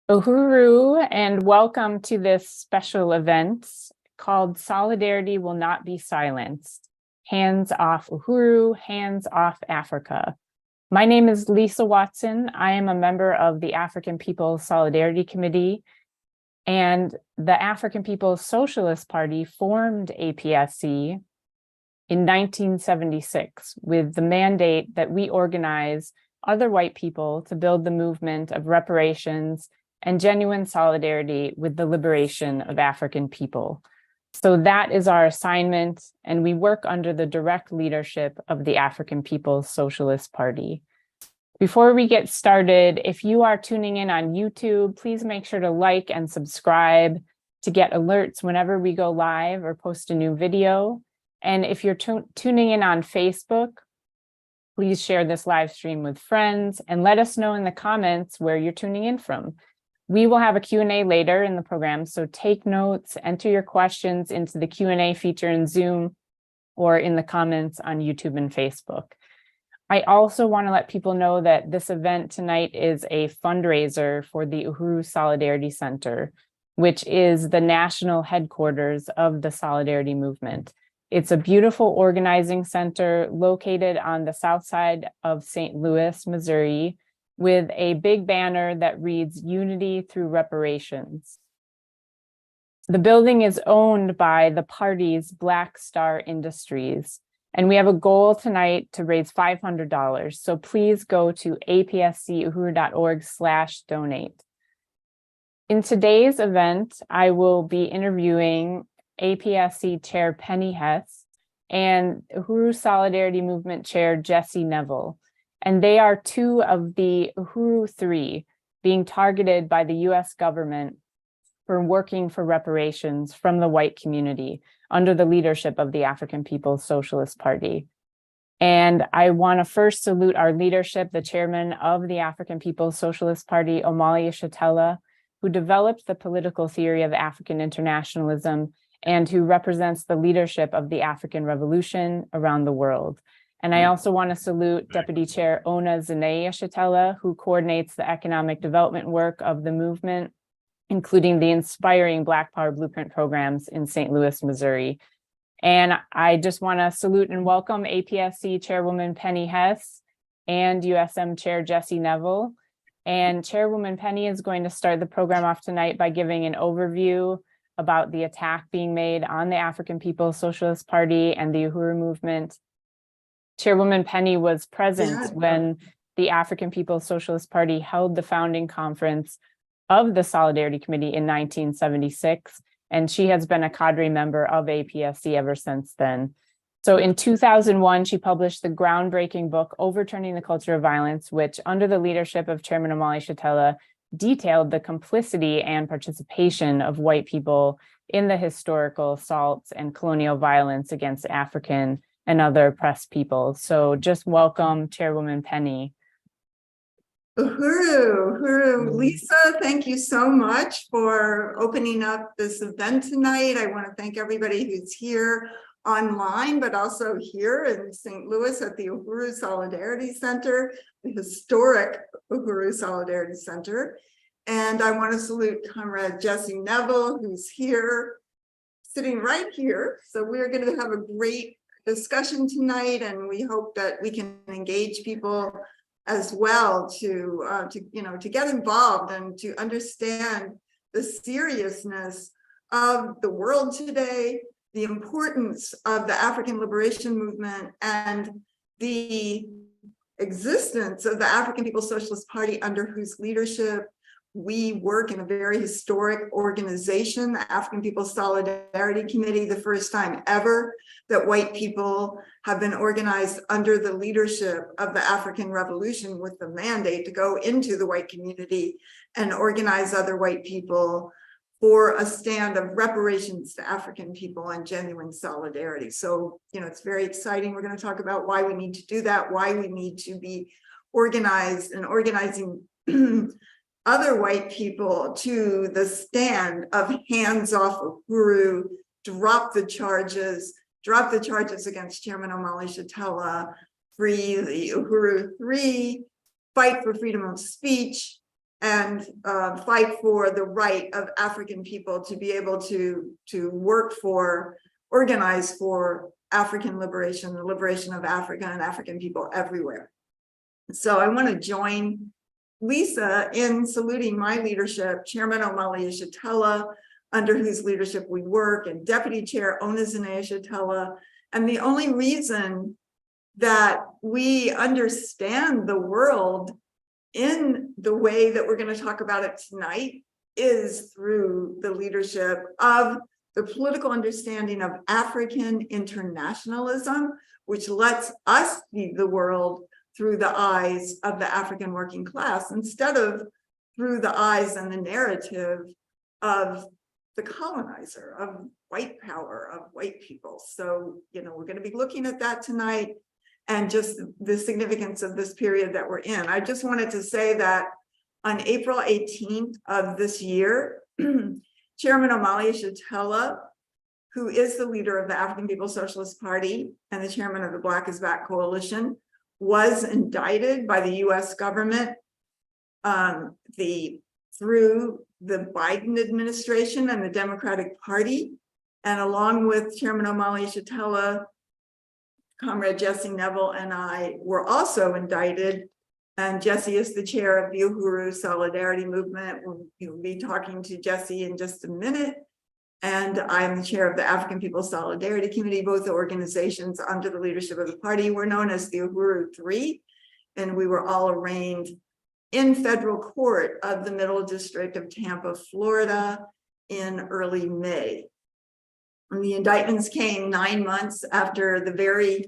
Uhuru, and welcome to this special event called Solidarity Will Not Be Silenced. Hands off Uhuru, hands off Africa. My name is Lisa Watson. I am a member of the African People's Solidarity Committee, and the African People's Socialist Party formed APSC in 1976 with the mandate that we organize other white people to build the movement of reparations and genuine solidarity with the liberation of African people. So that is our assignment, and we work under the direct leadership of the African People's Socialist Party. Before we get started, if you are tuning in on YouTube, please make sure to like and subscribe to get alerts whenever we go live or post a new video. And if you're tuning in on Facebook, please share this live stream with friends and let us know in the comments where you're tuning in from. We will have a Q&A later in the program, so take notes, enter your questions into the Q&A feature in Zoom or in the comments on YouTube and Facebook. I also want to let people know that this event tonight is a fundraiser for the Uhuru Solidarity Center, which is the national headquarters of the Solidarity Movement. It's a beautiful organizing center located on the south side of St. Louis, Missouri, with a big banner that reads "Unity through Reparations." The building is owned by the party's Black Star Industries, and we have a goal tonight to raise $500. So please go to apscuhuru.org/donate. In today's event, I will be interviewing APSC Chair Penny Hess and Uhuru Solidarity Movement Chair Jesse Neville. And they are two of the Uhuru Three being targeted by the US government for working for reparations from the white community under the leadership of the African People's Socialist Party. And I want to first salute our leadership, the chairman of the African People's Socialist Party, Omali Yeshitela, who developed the political theory of African internationalism and who represents the leadership of the African Revolution around the world. And I also want to salute Deputy Chair Ona Yeshitela, who coordinates the economic development work of the movement, including the inspiring Black Power Blueprint programs in St. Louis, Missouri. And I just want to salute and welcome APSC Chairwoman Penny Hess and USM Chair Jesse Neville. And Chairwoman Penny is going to start the program off tonight by giving an overview about the attack being made on the African People's Socialist Party and the Uhuru movement. Chairwoman Penny was present when the African People's Socialist Party held the founding conference of the Solidarity Committee in 1976, and she has been a cadre member of APSC ever since then. So in 2001, she published the groundbreaking book, Overturning the Culture of Violence, which under the leadership of Chairman Omali Yeshitela detailed the complicity and participation of white people in the historical assaults and colonial violence against African and other oppressed people. So just welcome, Chairwoman Penny. Uhuru, Lisa, thank you so much for opening up this event tonight. I want to thank everybody who's here online, but also here in St. Louis at the Uhuru Solidarity Center, the historic Uhuru Solidarity Center. And I want to salute Comrade Jesse Neville, who's here, sitting right here. So we're going to have a great discussion tonight, and we hope that we can engage people as well to get involved and to understand the seriousness of the world today, the importance of the African liberation movement, and the existence of the African People's Socialist Party, under whose leadership we work in a very historic organization, the African People's Solidarity Committee, the first time ever that white people have been organized under the leadership of the African Revolution with the mandate to go into the white community and organize other white people for a stand of reparations to African people and genuine solidarity. So, it's very exciting. We're going to talk about why we need to do that, why we need to be organized and organizing other white people to the stand of hands off Uhuru, drop the charges against Chairman Omali Yeshitela, free the Uhuru Three, fight for freedom of speech, and fight for the right of African people to be able to work for, organize for African liberation, the liberation of Africa and African people everywhere. So I want to join Lisa in saluting my leadership, Chairman Omali Yeshitela, under whose leadership we work, and Deputy Chair Onizine Yeshitela. And the only reason that we understand the world in the way that we're going to talk about it tonight is through the leadership of the political understanding of African internationalism, which lets us see the world through the eyes of the African working class instead of through the eyes and the narrative of the colonizer, of white power, of white people. So, we're going to be looking at that tonight and just the significance of this period that we're in. I just wanted to say that on April 18th of this year, Chairman Omali Yeshitela, who is the leader of the African People's Socialist Party and the chairman of the Black is Back Coalition, was indicted by the US government through the Biden administration and the Democratic Party. And along with Chairman Omali Yeshitela, Comrade Jesse Neville and I were also indicted. And Jesse is the chair of the Uhuru Solidarity Movement. We'll be talking to Jesse in just a minute. And I'm the chair of the African People's Solidarity Committee. Both organizations under the leadership of the party were known as the Uhuru Three. And we were all arraigned in federal court of the Middle District of Tampa, Florida in early May. And the indictments came 9 months after the very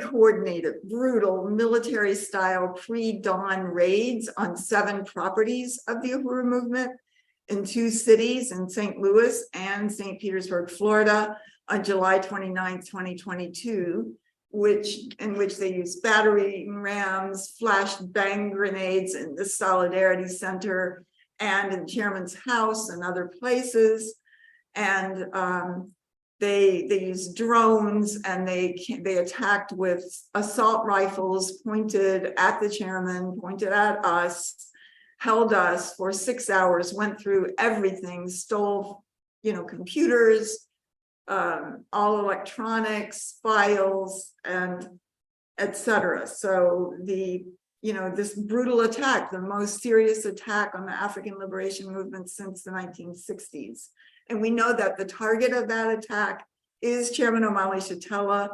coordinated, brutal, military-style pre-dawn raids on 7 properties of the Uhuru movement in 2 cities, in St. Louis and St. Petersburg, Florida, on July 29th, 2022, in which they used battering rams, flash bang grenades in the Solidarity Center and in Chairman's house and other places. And they used drones, and they attacked with assault rifles pointed at the chairman, pointed at us, held us for 6 hours, went through everything, stole, computers, all electronics, files, and etc. So this brutal attack, the most serious attack on the African liberation movement since the 1960s. And we know that the target of that attack is Chairman Omali Yeshitela,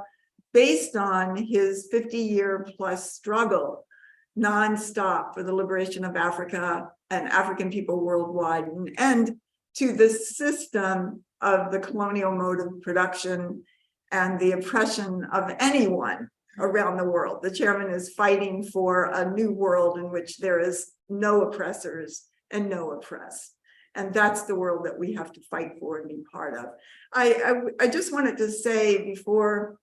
based on his 50-year-plus struggle nonstop for the liberation of Africa and African people worldwide, and end to the system of the colonial mode of production and the oppression of anyone around the world. The chairman is fighting for a new world in which there is no oppressors and no oppressed. And that's the world that we have to fight for and be part of. I just wanted to say before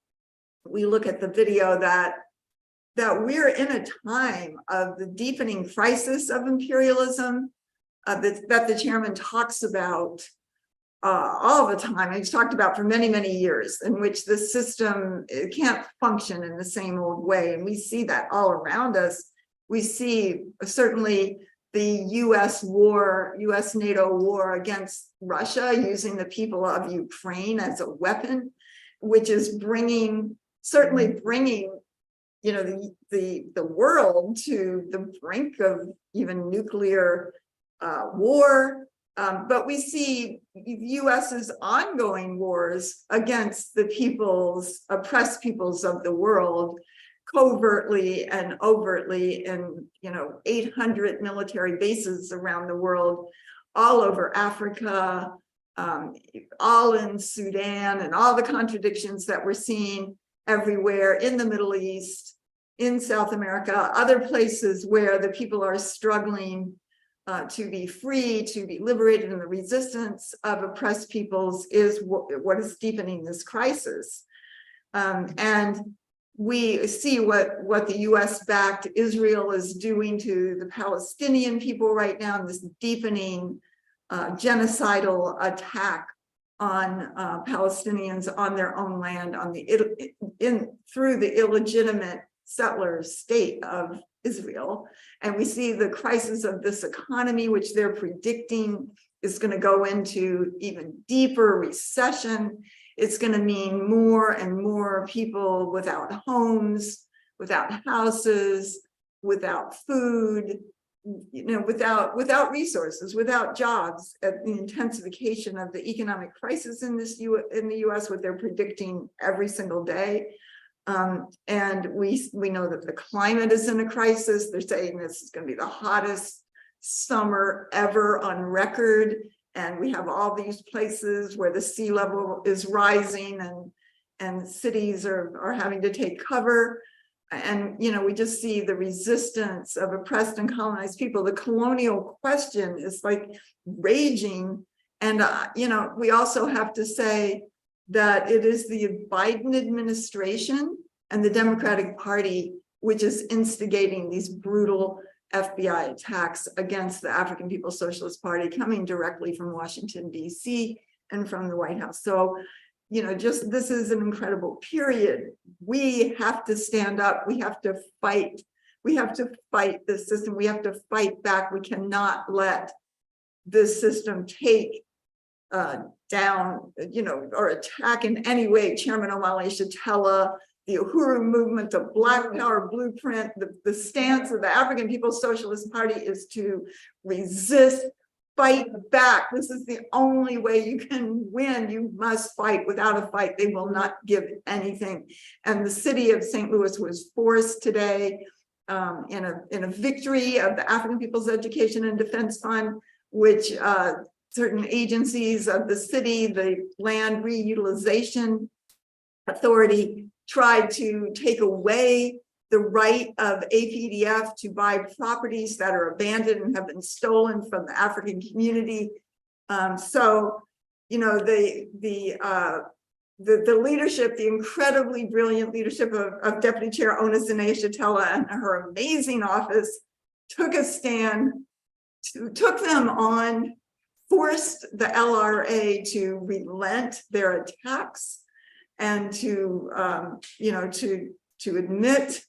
we look at the video that we're in a time of the deepening crisis of imperialism that the chairman talks about all the time. He's talked about for many, many years, in which the system can't function in the same old way. And we see that all around us. We see certainly the US-NATO war against Russia, using the people of Ukraine as a weapon, which is certainly bringing the world to the brink of even nuclear war. But we see the US's ongoing wars against the oppressed peoples of the world, covertly and overtly, in 800 military bases around the world, all over Africa, all in Sudan, and all the contradictions that we're seeing everywhere in the Middle East, in South America, other places where the people are struggling to be free, to be liberated, and the resistance of oppressed peoples is what is deepening this crisis. And we see what the US-backed Israel is doing to the Palestinian people right now, in this deepening genocidal attack on Palestinians on their own land, through the illegitimate settler state of Israel. And we see the crisis of this economy, which they're predicting is going to go into even deeper recession. It's going to mean more and more people without homes, without houses, without food, without resources, without jobs. At the intensification of the economic crisis in the U.S., what they're predicting every single day. And we know that the climate is in a crisis. They're saying this is going to be the hottest summer ever on record. And we have all these places where the sea level is rising and cities are having to take cover. And, we just see the resistance of oppressed and colonized people. The colonial question is like raging. And, we also have to say that it is the Biden administration and the Democratic Party which is instigating these brutal FBI attacks against the African People's Socialist Party coming directly from Washington, D.C. and from the White House. So, just this is an incredible period. We have to stand up. We have to fight. We have to fight this system. We have to fight back. We cannot let this system take down, or attack in any way Chairman Omali Shatella, the Uhuru movement, the Black Power blueprint. The stance of the African People's Socialist Party is to resist, fight back. This is the only way you can win. You must fight. Without a fight, they will not give anything. And the city of St. Louis was forced today in a victory of the African People's Education and Defense Fund, which certain agencies of the city, the Land Reutilization Authority, tried to take away the right of APDF to buy properties that are abandoned and have been stolen from the African community. So, the leadership, the incredibly brilliant leadership of Deputy Chair Ona Shatella and her amazing office took a stand, took them on, forced the LRA to relent their attacks and to admit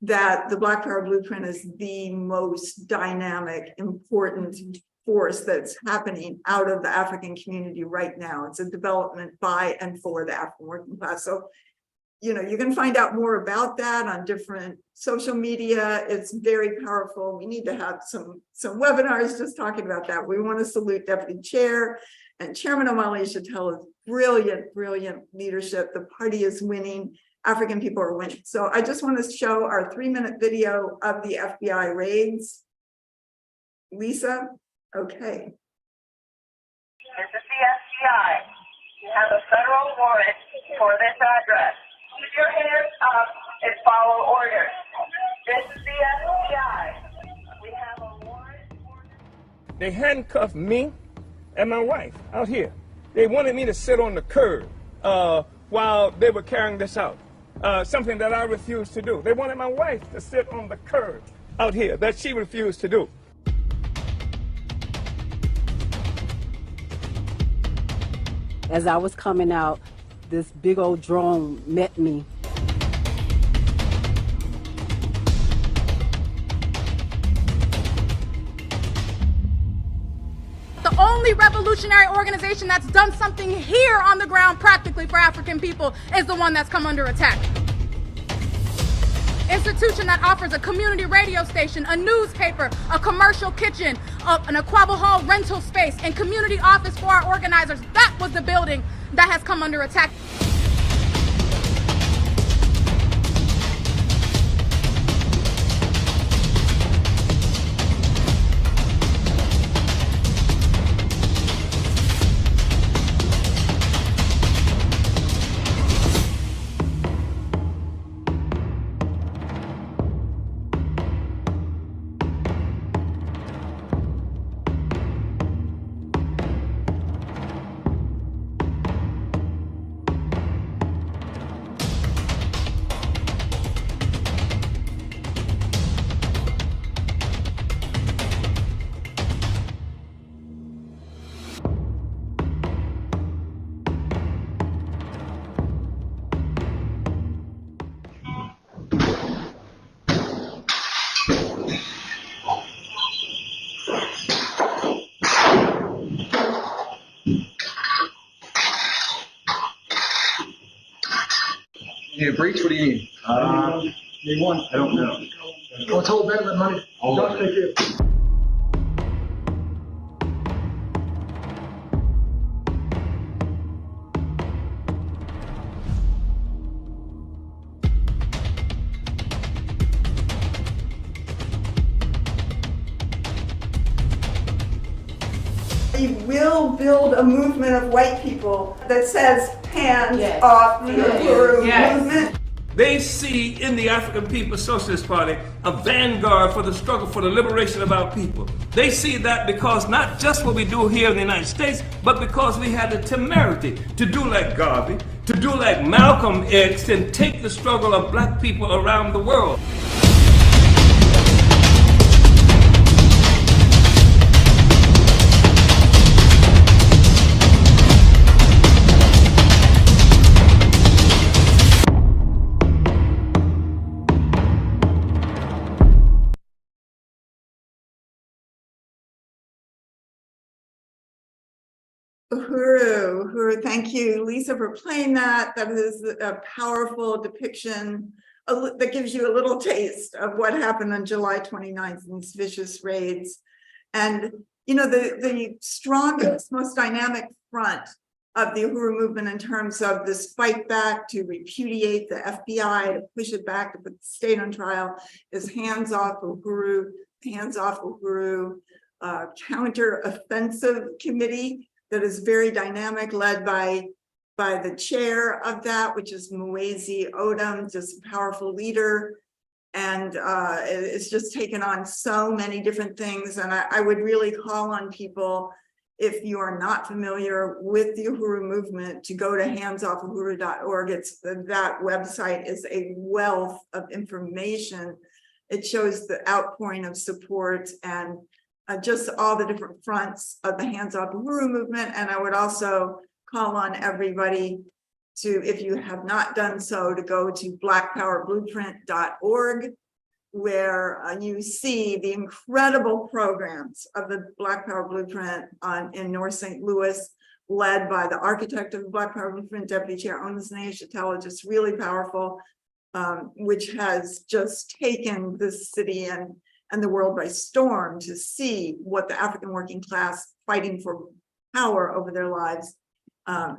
that the Black Power blueprint is the most dynamic, important force that's happening out of the African community right now. It's a development by and for the African working class. So, you can find out more about that on different social media. It's very powerful. We need to have some webinars just talking about that. We want to salute Deputy Chair and Chairman Omali Shatella's brilliant leadership. The party is winning. African people are winning. So I just want to show our 3-minute video of the FBI raids. Lisa, okay. This is the FBI. You have a federal warrant for this address. Keep your hands up and follow orders. This is the FBI. We have a warrant for... They handcuffed me and my wife out here. They wanted me to sit on the curb while they were carrying this out. Something that I refused to do. They wanted my wife to sit on the curb out here, that she refused to do. As I was coming out, this big old drone met me. The only revolutionary organization that's done something here on the ground practically for African people is the one that's come under attack. Institution that offers a community radio station, a newspaper, a commercial kitchen, an Aquaba Hall rental space, and community office for our organizers. That was the building that has come under attack. You need a breach? What do you need? They want. I don't know. I'll tell them that money. Oh. Thank you. We will build a movement of white people that says hands off the Uhuru movement. They see in the African People's Socialist Party a vanguard for the struggle for the liberation of our people. They see that because not just what we do here in the United States, but because we had the temerity to do like Garvey, to do like Malcolm X, and take the struggle of black people around the world. Uhuru, thank you, Lisa, for playing that. That is a powerful depiction that gives you a little taste of what happened on July 29th in these vicious raids. And, you know, the strongest, most dynamic front of the Uhuru movement in terms of this fight back to repudiate the FBI, to push it back, to put the state on trial, is Hands Off Uhuru, Hands Off Uhuru, counter-offensive committee that is very dynamic, led by the chair of that, which is Muwezi Odom, just a powerful leader. And it's just taken on so many different things. And I would really call on people, if you are not familiar with the Uhuru movement, to go to handsoffuhuru.org. That website is a wealth of information. It shows the outpouring of support and just all the different fronts of the Hands Off Uhuru movement. And I would also call on everybody to, if you have not done so, to go to blackpowerblueprint.org, where you see the incredible programs of the Black Power Blueprint in North St. Louis, led by the architect of the Black Power Blueprint, Deputy Chair Onasnaya Shatella, just really powerful, which has just taken this city and the world by storm to see what the African working class fighting for power over their lives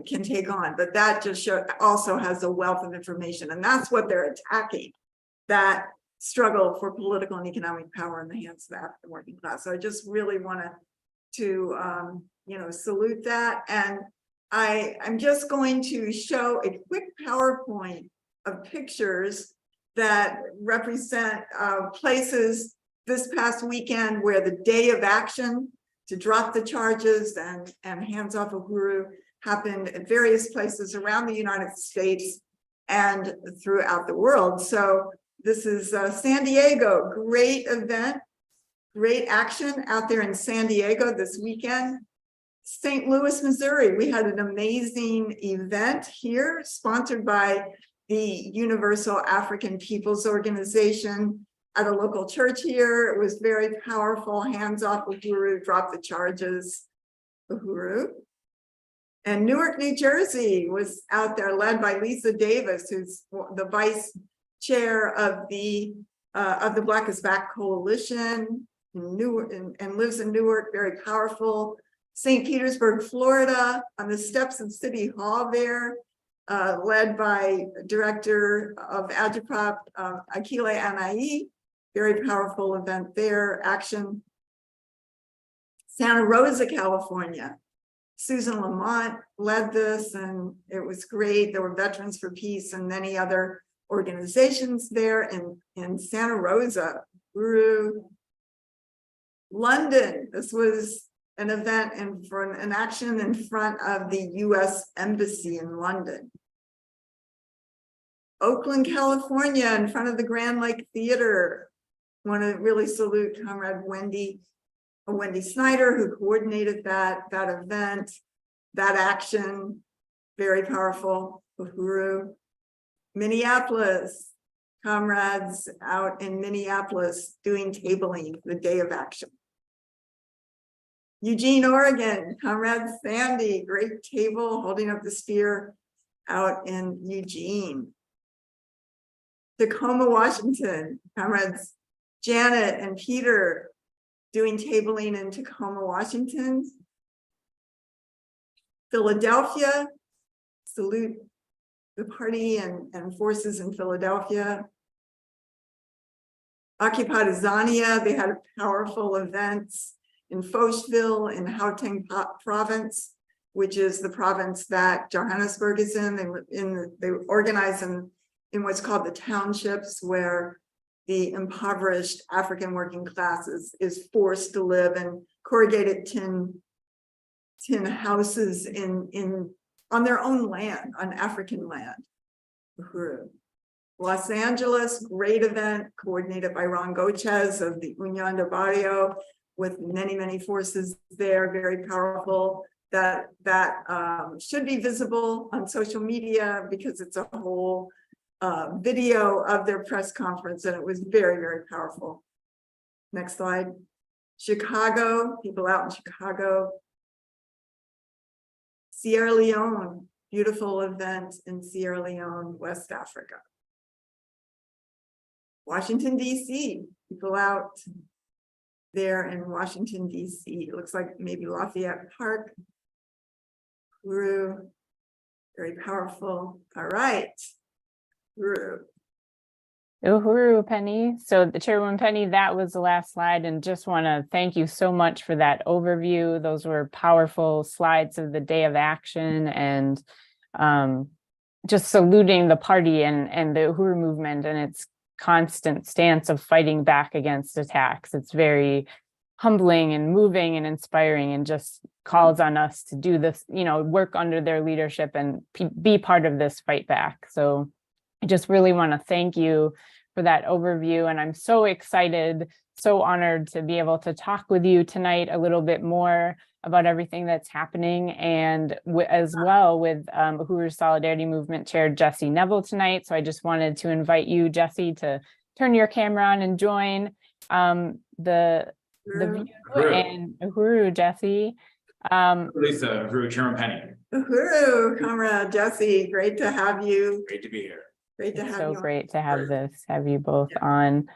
can take on. But that just also has a wealth of information, and that's what they're attacking, that struggle for political and economic power in the hands of the African working class. So I just really want to salute that. And I'm just going to show a quick PowerPoint of pictures that represent places this past weekend where the day of action to drop the charges and Hands Off Uhuru happened at various places around the United States and throughout the world. So this is San Diego, great event, great action out there in San Diego this weekend. St. Louis, Missouri, we had an amazing event here sponsored by the Universal African Peoples Organization at a local church here. It was very powerful. Hands Off Uhuru, drop the charges, Uhuru. And Newark, New Jersey was out there, led by Lisa Davis, who's the vice chair of the Black is Back Coalition in Newark, and lives in Newark, very powerful. St. Petersburg, Florida, on the steps of City Hall there, led by Director of Agitprop, Akile Anai. Very powerful event there, action. Santa Rosa, California. Susan Lamont led this, and it was great. There were Veterans for Peace and many other organizations there in Santa Rosa. London, this was an event and for an action in front of the US Embassy in London. Oakland, California, in front of the Grand Lake Theater. Want to really salute Comrade Wendy Snyder, who coordinated that event, that action, very powerful. Uhuru. Minneapolis, comrades out in Minneapolis doing tabling the day of action. Eugene, Oregon, Comrade Sandy, great table holding up the spear out in Eugene. Tacoma, Washington, comrades Janet and Peter doing tabling in Tacoma, Washington. Philadelphia, salute the party and forces in Philadelphia. Occupied Azania, they had powerful events in Fochville in Gauteng province, which is the province that Johannesburg is in. They organize in what's called the townships, where the impoverished African working classes is forced to live in corrugated tin houses on their own land, on African land. Uhuru. Los Angeles, great event coordinated by Ron Gochez of the Unión de Barrio, with many forces there, very powerful. That should be visible on social media because it's a whole video of their press conference, and it was very powerful. Next slide. Chicago, people out in Chicago. Sierra Leone, beautiful event in Sierra Leone, West Africa. Washington, D.C., people out there in Washington, D.C. It looks like maybe Lafayette Park. Uhuru, very powerful. All right, Uhuru. Uhuru, Penny. So the Chairwoman Penny, that was the last slide, and just want to thank you so much for that overview. Those were powerful slides of the day of action, and just saluting the party and the Uhuru movement and its constant stance of fighting back against attacks. It's very humbling and moving and inspiring, and just calls on us to do this, work under their leadership and be part of this fight back. So I just really want to thank you for that overview. And I'm so excited, so honored to be able to talk with you tonight a little bit more about everything that's happening, and as well with Uhuru Solidarity Movement Chair Jesse Neville tonight. So I just wanted to invite you, Jesse, to turn your camera on and join the view. And Uhuru, Jesse. Lisa, Uhuru, Chairman Penny. Uhuru, comrade Jesse, great to have you. Great to be here. Great to have you. So great to have you both on.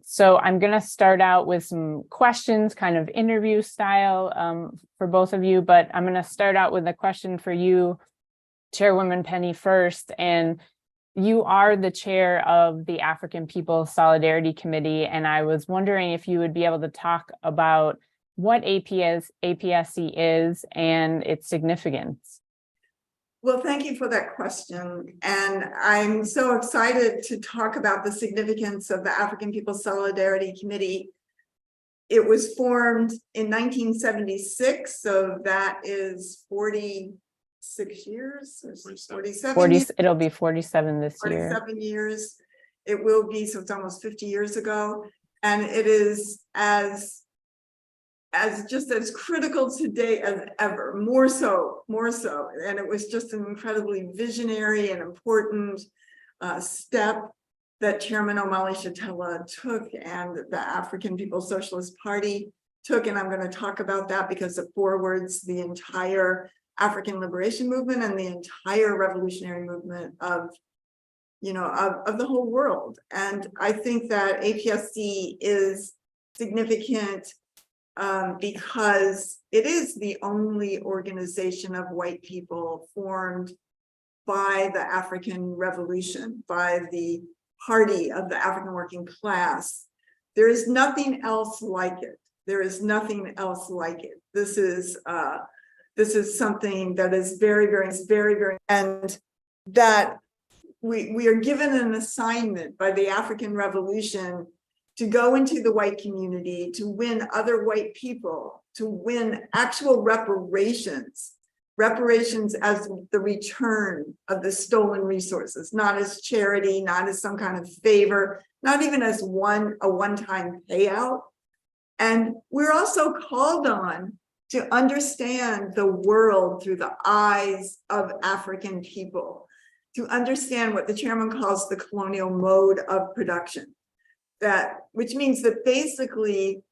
So I'm going to start out with some questions, kind of interview style for both of you, but I'm going to start out with a question for you, Chairwoman Penny, first. And you are the chair of the African People's Solidarity Committee, and I was wondering if you would be able to talk about what APSC is and its significance. Well, thank you for that question. And I'm so excited to talk about the significance of the African People's Solidarity Committee. It was formed in 1976, so that is 46 years, or 47 years. It'll be 47 this year. 47 years. It will be, so it's almost 50 years ago. And it is as critical today as ever, more so. And it was just an incredibly visionary and important step that Chairman Omali Shatella took, and the African People's Socialist Party took. And I'm going to talk about that because it forwards the entire African liberation movement and the entire revolutionary movement of the whole world. And I think that APSC is significant because it is the only organization of white people formed by the African Revolution, by the party of the African working class. There is nothing else like it. There is nothing else like it. This is something that is very, and that we are given an assignment by the African Revolution to go into the white community, to win other white people, to win actual reparations as the return of the stolen resources, not as charity, not as some kind of favor, not even as a one-time payout. And we're also called on to understand the world through the eyes of African people, to understand what the chairman calls the colonial mode of production. Which means that basically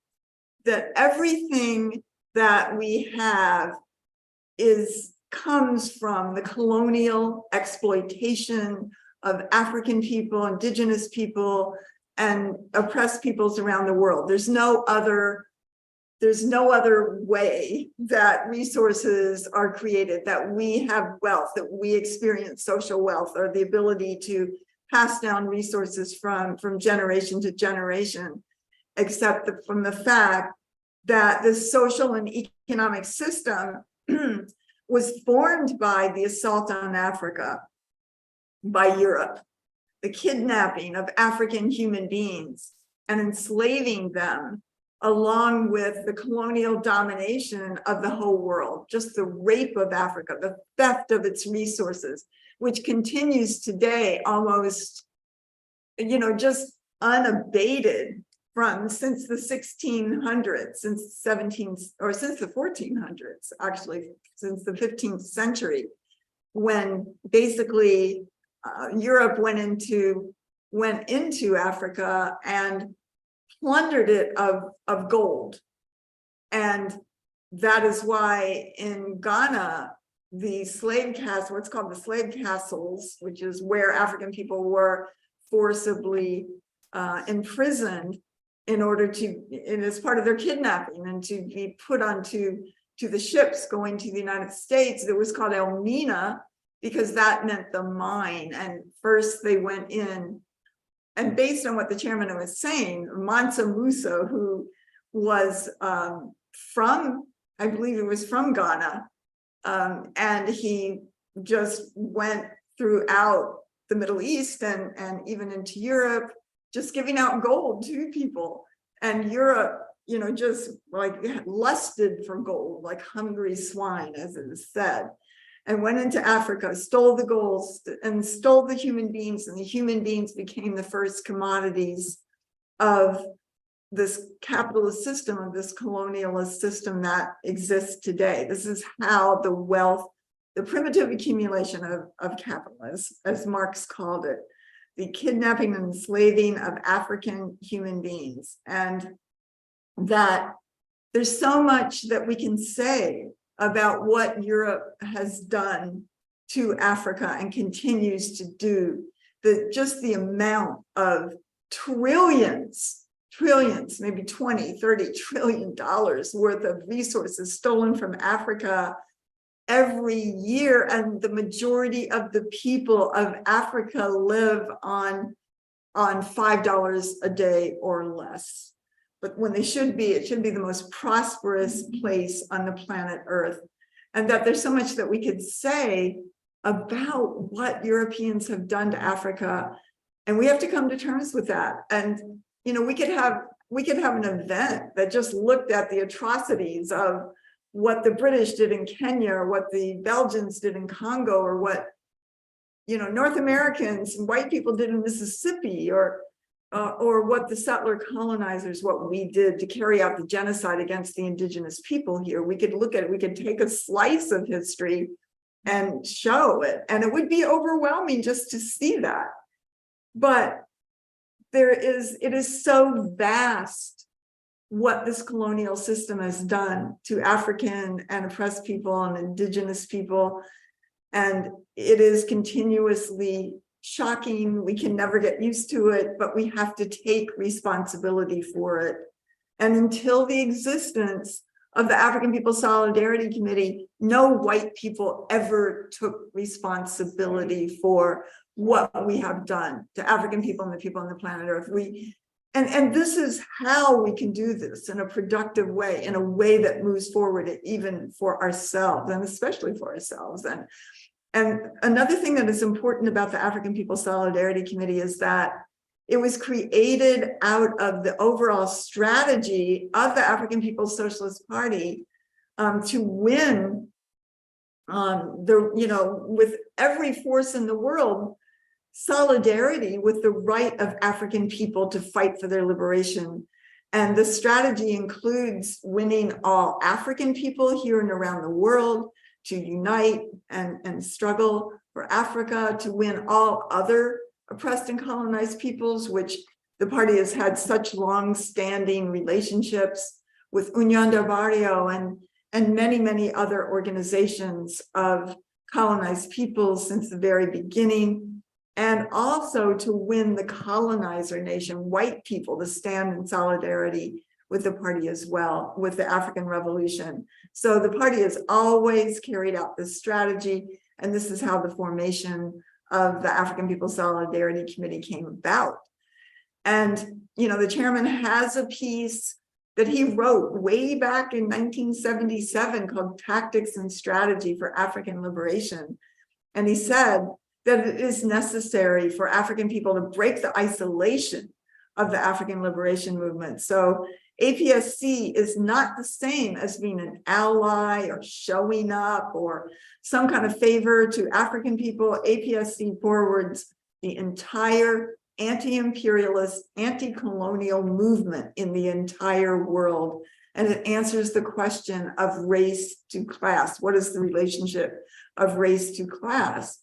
that everything that we have comes from the colonial exploitation of African people, indigenous people, and oppressed peoples around the world. There's no other way that resources are created, that we have wealth, that we experience social wealth, or the ability to pass down resources from generation to generation, except from the fact that the social and economic system was formed by the assault on Africa by Europe, the kidnapping of African human beings and enslaving them, along with the colonial domination of the whole world, just the rape of Africa, the theft of its resources, which continues today almost, just unabated since the 1600s, since the 1400s, actually, since the 15th century, when basically Europe went into Africa and plundered it of gold. And that is why in Ghana, the slave castle, what's called the slave castles, which is where African people were forcibly imprisoned as part of their kidnapping and to be put onto the ships going to the United States. It was called Elmina because that meant the mine. And first they went in, and based on what the chairman was saying, Mansa Musa, who was from, I believe it was from Ghana, and he just went throughout the Middle East and even into Europe, just giving out gold to people. And Europe, just like lusted for gold, like hungry swine, as it is said, and went into Africa, stole the gold and stole the human beings, and the human beings became the first commodities of this capitalist system, of this colonialist system that exists today. This is how the wealth, the primitive accumulation of capital, as Marx called it, the kidnapping and enslaving of African human beings. And that there's so much that we can say about what Europe has done to Africa and continues to do, just the amount of trillions, maybe 20, 30 trillion dollars worth of resources stolen from Africa every year. And the majority of the people of Africa live on $5 a day or less. But when it should be the most prosperous place on the planet Earth. And that there's so much that we could say about what Europeans have done to Africa. And we have to come to terms with that. And, we could have an event that just looked at the atrocities of what the British did in Kenya, or what the Belgians did in Congo, or what, North Americans and white people did in Mississippi, or what the settler colonizers, what we did to carry out the genocide against the indigenous people here. We could look at it, we could take a slice of history and show it, and it would be overwhelming just to see that. But it is so vast what this colonial system has done to African and oppressed people and indigenous people. And it is continuously shocking. We can never get used to it, but we have to take responsibility for it. And until the existence of the African People Solidarity Committee, no white people ever took responsibility for what we have done to African people and the people on the planet Earth. And this is how we can do this in a productive way, in a way that moves forward, even for ourselves, and especially for ourselves. And another thing that is important about the African People Solidarity Committee is that it was created out of the overall strategy of the African People's Socialist Party to win with every force in the world, solidarity with the right of African people to fight for their liberation. And the strategy includes winning all African people here and around the world to unite and struggle for Africa, to win all other oppressed and colonized peoples, which the party has had such long-standing relationships with Union del Barrio and many, many other organizations of colonized peoples since the very beginning. and also to win the colonizer nation, white people, to stand in solidarity with the party as well, with the African Revolution. So the party has always carried out this strategy, and this is how the formation of the African People's Solidarity Committee came about. And, you know, the chairman has a piece that he wrote way back in 1977 called Tactics and Strategy for African Liberation. And he said that it is necessary for African people to break the isolation of the African liberation movement. So APSC is not the same as being an ally or showing up or some kind of favor to African people. APSC forwards the entire anti-imperialist, anti-colonial movement in the entire world. And it answers the question of race to class. What is the relationship of race to class?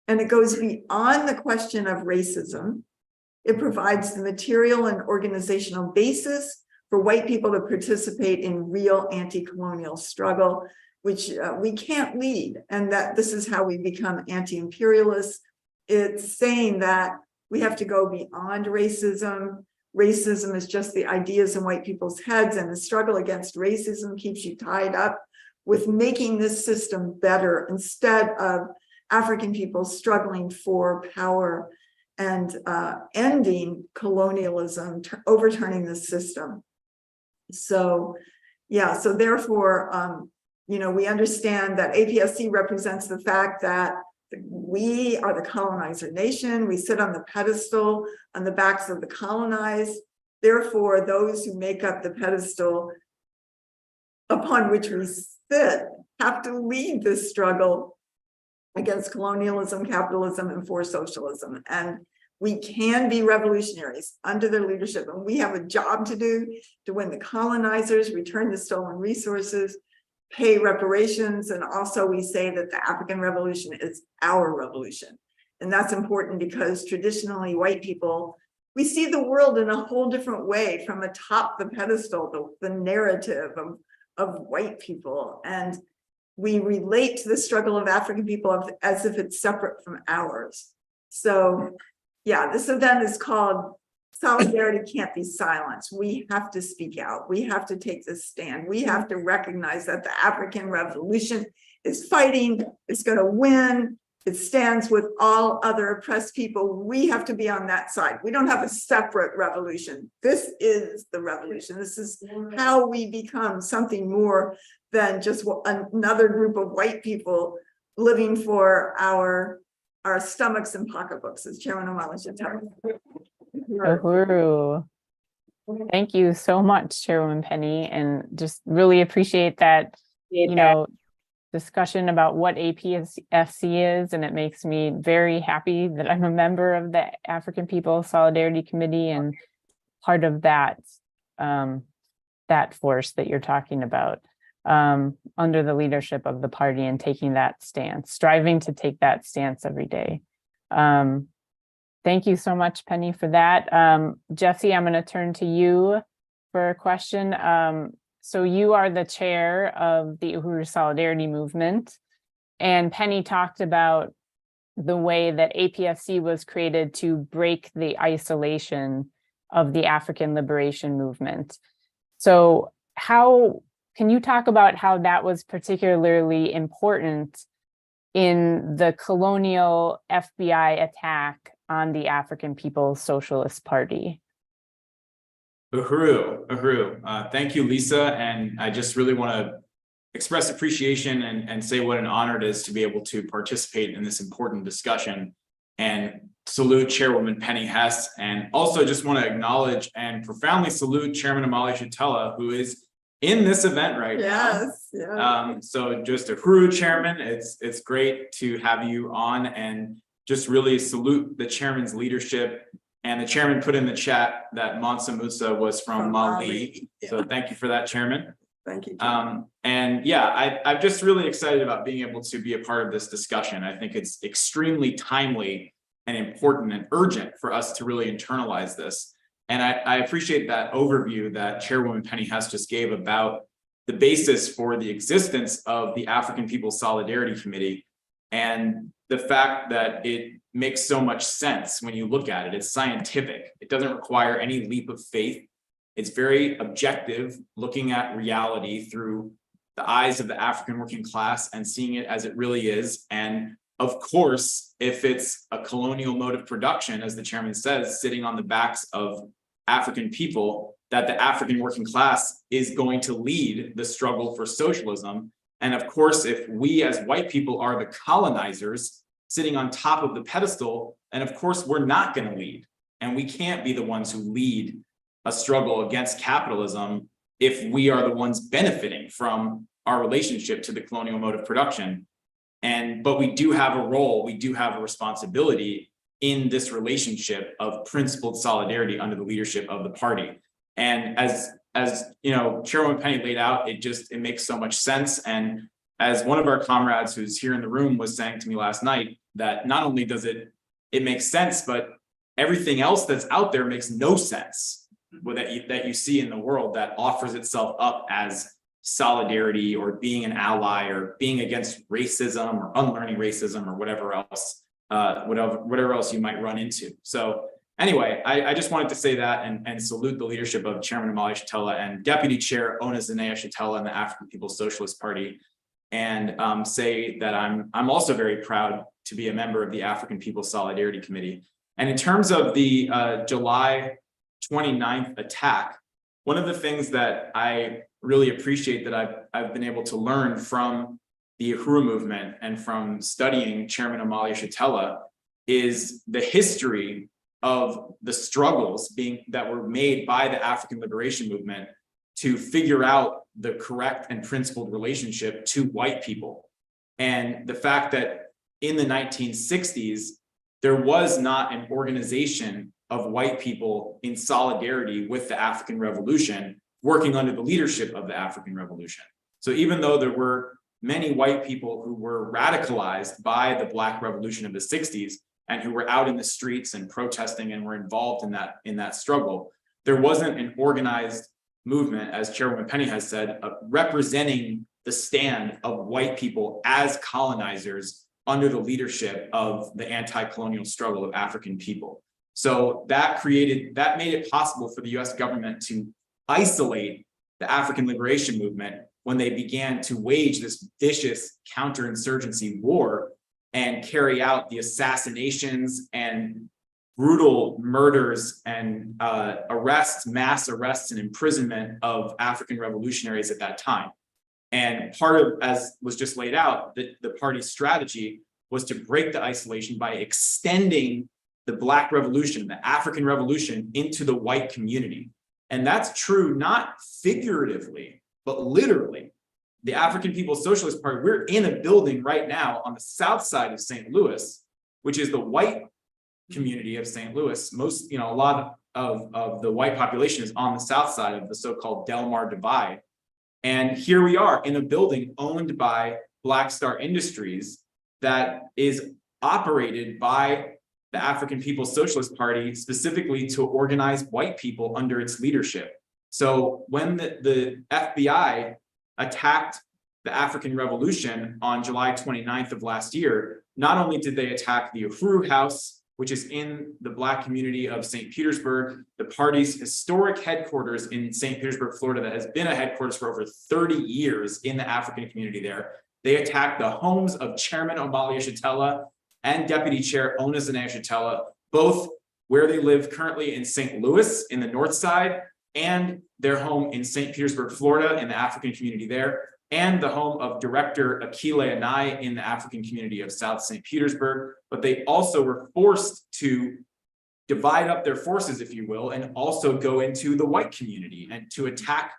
And it goes beyond the question of racism. It provides the material and organizational basis for white people to participate in real anti-colonial struggle, which we can't lead. And that this is how we become anti-imperialists. It's saying that we have to go beyond racism. Racism is just the ideas in white people's heads, and the struggle against racism keeps you tied up with making this system better instead of African people struggling for power and ending colonialism, overturning the system. So, yeah, so therefore, you know, we understand that APSC represents the fact that we are the colonizer nation. We sit on the pedestal on the backs of the colonized. Therefore, those who make up the pedestal upon which we sit have to lead this struggle against colonialism, capitalism, and for socialism. And we can be revolutionaries under their leadership. And we have a job to do to win the colonizers, return the stolen resources, pay reparations. And also we say that the African Revolution is our revolution. And that's important because traditionally white people, we see the world in a whole different way from atop the pedestal, the narrative of white people. And we relate to the struggle of African people as if it's separate from ours. So yeah, this event is called Solidarity Can't Be Silenced. We have to speak out. We have to take this stand. We have to recognize that the African Revolution is fighting. It's going to win. It stands with all other oppressed people. We have to be on that side. We don't have a separate revolution. This is the revolution. This is how we become something more than just another group of white people living for our stomachs and pocketbooks, as Chairman O'Malley should tell us. Uhuru. Thank you so much, Chairwoman Penny, and just really appreciate that, you know, discussion about what APSC is, and it makes me very happy that I'm a member of the African People's Solidarity Committee and part of that that force that you're talking about under the leadership of the party and taking that stance, striving to take that stance every day. Thank you so much, Penny, for that. Jesse, I'm going to turn to you for a question. So you are the chair of the Uhuru Solidarity Movement, and Penny talked about the way that APSC was created to break the isolation of the African liberation movement. So how can you talk about how that was particularly important in the colonial FBI attack on the African People's Socialist Party? Uhuru. Thank you, Lisa. And I just really want to express appreciation and say what an honor it is to be able to participate in this important discussion, and salute Chairwoman Penny Hess. And also just want to acknowledge and profoundly salute Chairman Amali Shatella, who is in this event right now. Yes. So just Uhuru, Chairman, it's great to have you on, and just really salute the chairman's leadership. And the chairman put in the chat that Mansa Musa was from Mali. Yeah. So thank you for that, Chairman. Thank you. And yeah, I'm just really excited about being able to be a part of this discussion. I think it's extremely timely and important and urgent for us to really internalize this. And I appreciate that overview that Chairwoman Penny Hess just gave about the basis for the existence of the African People's Solidarity Committee. And the fact that it makes so much sense when you look at it, it's scientific. It doesn't require any leap of faith. It's very objective, looking at reality through the eyes of the African working class and seeing it as it really is. And of course, if it's a colonial mode of production, as the chairman says, sitting on the backs of African people, that the African working class is going to lead the struggle for socialism. And of course, if we as white people are the colonizers sitting on top of the pedestal, and of course, we're not going to lead. And we can't be the ones who lead a struggle against capitalism if we are the ones benefiting from our relationship to the colonial mode of production. But we do have a role, we do have a responsibility in this relationship of principled solidarity under the leadership of the party. And as you know, Chairwoman Penny laid out, it makes so much sense. And as one of our comrades who's here in the room was saying to me last night, that not only does it make sense, but everything else that's out there makes no sense that you see in the world that offers itself up as solidarity or being an ally or being against racism or unlearning racism or whatever else you might run into. So anyway, I just wanted to say that and salute the leadership of Chairman Amalia Shatella and Deputy Chair Ona Zanea Shatella and the African People's Socialist Party, and say that I'm also very proud to be a member of the African People's Solidarity Committee. And in terms of the July 29th attack, one of the things that I really appreciate that I've been able to learn from the Uhuru movement and from studying Chairman Amalia Shatella is the history of the struggles that were made by the African liberation movement to figure out the correct and principled relationship to white people. And the fact that in the 1960s, there was not an organization of white people in solidarity with the African Revolution working under the leadership of the African Revolution. So even though there were many white people who were radicalized by the Black Revolution of the 60s and who were out in the streets and protesting and were involved in that struggle, there wasn't an organized movement, as Chairwoman Penny has said, representing the stand of white people as colonizers under the leadership of the anti-colonial struggle of African people. So that made it possible for the US government to isolate the African liberation movement when they began to wage this vicious counterinsurgency war and carry out the assassinations and brutal murders and mass arrests and imprisonment of African revolutionaries at that time. And part of, as was just laid out, the party's strategy was to break the isolation by extending the Black Revolution, the African Revolution, into the white community. And that's true not figuratively, but literally. The African People's Socialist Party, we're in a building right now on the south side of St. Louis, which is the white community of St. Louis. A lot of the white population is on the south side of the so-called Del Mar Divide. And here we are in a building owned by Black Star Industries that is operated by the African People's Socialist Party specifically to organize white people under its leadership. So when the FBI attacked the African Revolution on July 29th of last year, not only did they attack the Uhuru House, which is in the Black community of St. Petersburg, the party's historic headquarters in St. Petersburg, Florida, that has been a headquarters for over 30 years in the African community there. They attacked the homes of Chairman Amalia Shatella and Deputy Chair Ona Zanea Shatella, both where they live currently in St. Louis in the north side, and their home in St. Petersburg, Florida, in the African community there, and the home of Director Akile Anai in the African community of South St. Petersburg. But they also were forced to divide up their forces, if you will, and also go into the white community and to attack,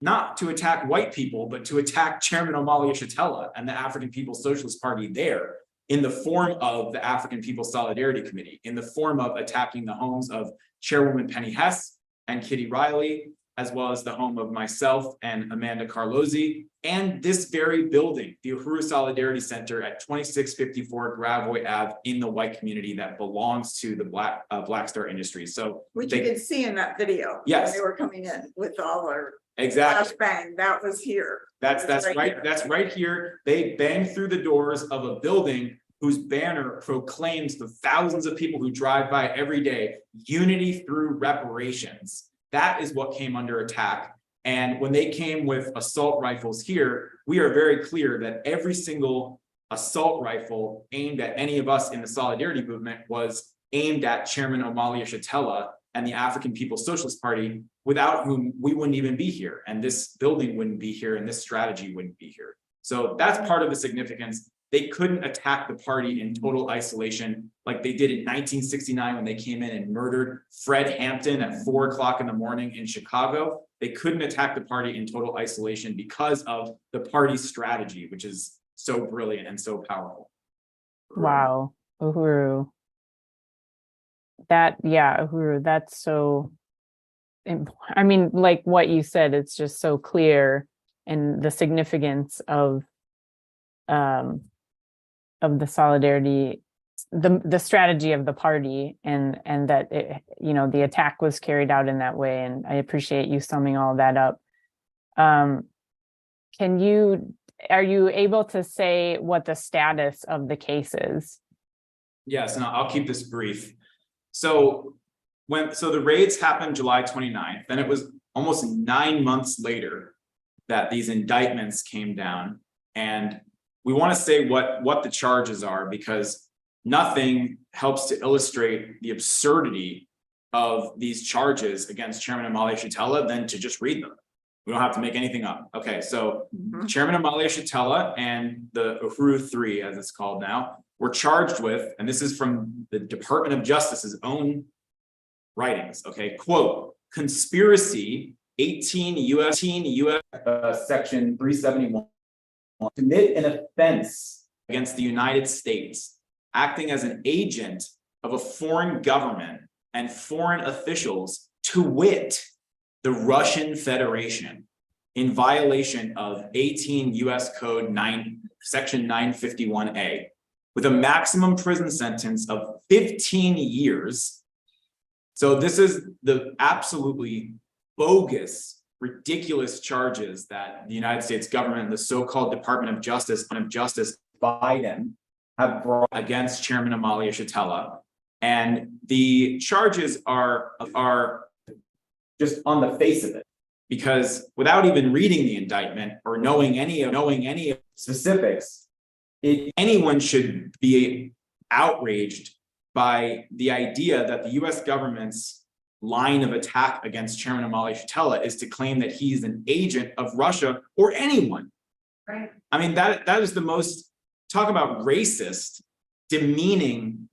not to attack white people, but to attack Chairman Amalia Shatella and the African People's Socialist Party there in the form of the African People's Solidarity Committee, in the form of attacking the homes of Chairwoman Penny Hess and Kitty Riley, as well as the home of myself and Amanda Carlozzi, and this very building, the Uhuru Solidarity Center at 2654 Gravois Ave in the white community that belongs to the Black Star Industries. So which you could see in that video. Yes. When they were coming in with all our Exactly. Bang, that was here. That's right. here. That's right here. They banged through the doors of a building whose banner proclaims to thousands of people who drive by every day, unity through reparations. That is what came under attack. And when they came with assault rifles here, we are very clear that every single assault rifle aimed at any of us in the Solidarity Movement was aimed at Chairman Omali Yeshitela and the African People's Socialist Party, without whom we wouldn't even be here, and this building wouldn't be here, and this strategy wouldn't be here. So that's part of the significance. They couldn't attack the party in total isolation like they did in 1969 when they came in and murdered Fred Hampton at 4 o'clock in the morning in Chicago. They couldn't attack the party in total isolation because of the party's strategy, which is so brilliant and so powerful. Wow, Uhuru. Uhuru, that's so important. I mean, like what you said, it's just so clear, and the significance of the solidarity, the strategy of the party, and that it, the attack was carried out in that way. And I appreciate you summing all that up. Are you able to say what the status of the case is? Yes, and I'll keep this brief. So the raids happened July 29th, then it was almost 9 months later that these indictments came down. And we want to say what the charges are, because nothing helps to illustrate the absurdity of these charges against Chairman Omali Yeshitela than to just read them. We don't have to make anything up. Okay, so Chairman Omali Yeshitela and the Uhuru 3, as it's called now, were charged with, and this is from the Department of Justice's own writings, okay, quote, conspiracy 18 U.S. section 371, commit an offense against the United States, acting as an agent of a foreign government and foreign officials, to wit, the Russian Federation, in violation of 18 U.S. Code 9, section 951A, with a maximum prison sentence of 15 years. So this is the absolutely bogus, ridiculous charges that the United States government, the so-called Department of Justice, Biden, have brought against Chairman Omali Yeshitela. And the charges are just on the face of it, because without even reading the indictment or knowing any specifics, anyone should be outraged by the idea that the US government's line of attack against Chairman Omali Yeshitela is to claim that he's an agent of Russia or anyone. Right. I mean, that is the most, talk about racist, demeaning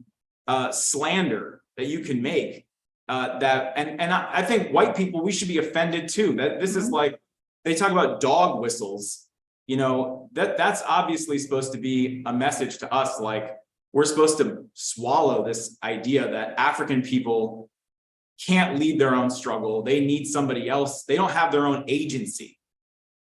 slander that you can make. I think white people, we should be offended too. That this is like, they talk about dog whistles, that's obviously supposed to be a message to us, like we're supposed to swallow this idea that African people can't lead their own struggle. They need somebody else. They don't have their own agency.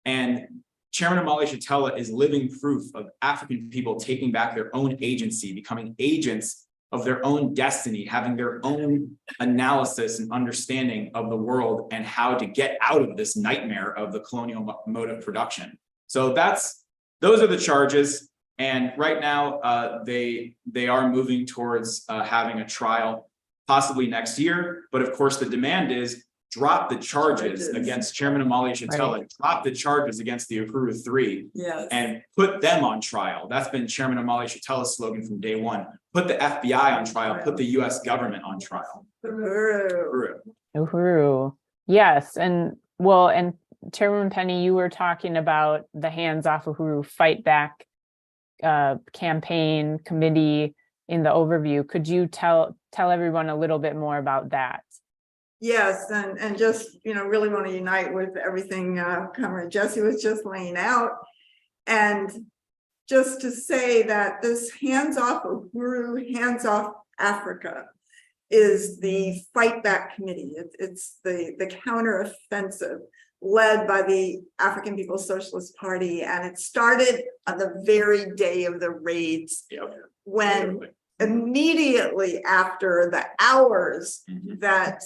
And Chairman Omali Yeshitela is living proof of African people taking back their own agency, becoming agents of their own destiny, having their own analysis and understanding of the world and how to get out of this nightmare of the colonial mode of production. So those are the charges. And right now they are moving towards having a trial possibly next year. But of course, the demand is drop the charges against Chairman Omali Yeshitela, drop the charges against the Uhuru 3, and put them on trial. That's been Chairman Omali Yeshitela's slogan from day one. Put the FBI on trial, put the US government on trial. Uhuru. Yes. And Chairman Penny, you were talking about the Hands Off Uhuru Fight Back campaign committee in the overview. Could you tell everyone a little bit more about that? Yes, and just, really want to unite with everything Comrade Jesse was just laying out. And just to say that this Hands Off Uhuru, Hands Off Africa is the Fight Back Committee. It's the counteroffensive led by the African People's Socialist Party. And it started on the very day of the raids, when immediately after the hours that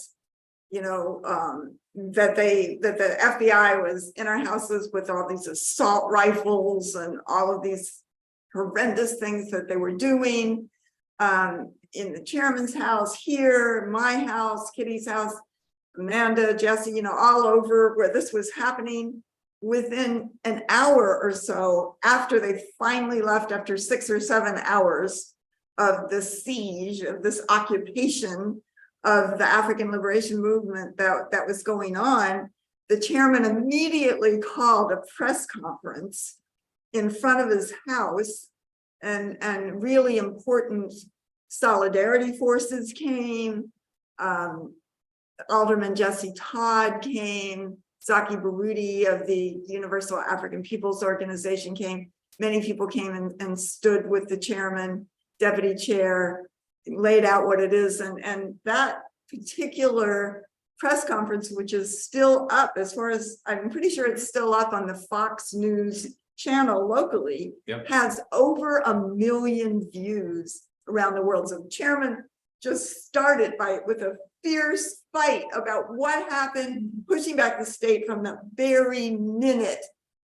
that the FBI was in our houses with all these assault rifles and all of these horrendous things that they were doing, in the chairman's house, here, my house, Kitty's house, Amanda, Jesse, all over where this was happening. Within an hour or so after they finally left, after 6 or 7 hours of the siege, of this occupation of the African liberation movement that was going on, the chairman immediately called a press conference in front of his house, and really important solidarity forces came. Alderman Jesse Todd came, Zaki Baruti of the Universal African Peoples Organization came. Many people came and stood with the chairman, deputy chair, laid out what it is. And that particular press conference, which is still up, as far as I'm pretty sure it's still up on the Fox News channel locally, Yep. has over 1 million views around the world. So the chairman just started with a fierce fight about what happened, pushing back the state from the very minute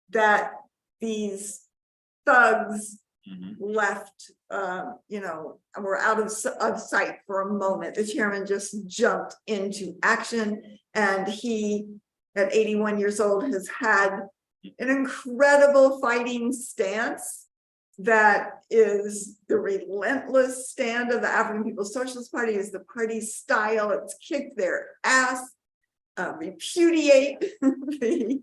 that these thugs left, were out of sight for a moment. The chairman just jumped into action, and he, at 81 years old, has had an incredible fighting stance that is the relentless stand of the African People's Socialist Party, is the party's style. It's kick their ass, repudiate the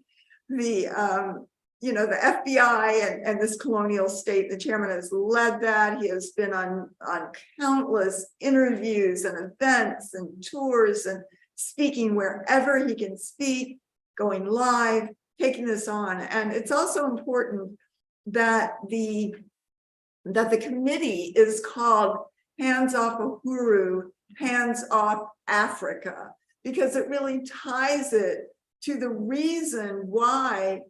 FBI and this colonial state. The chairman has led that. He has been on countless interviews and events and tours and speaking wherever he can speak, going live, taking this on. And it's also important that the committee is called Hands Off Uhuru, Hands Off Africa, because it really ties it to the reason why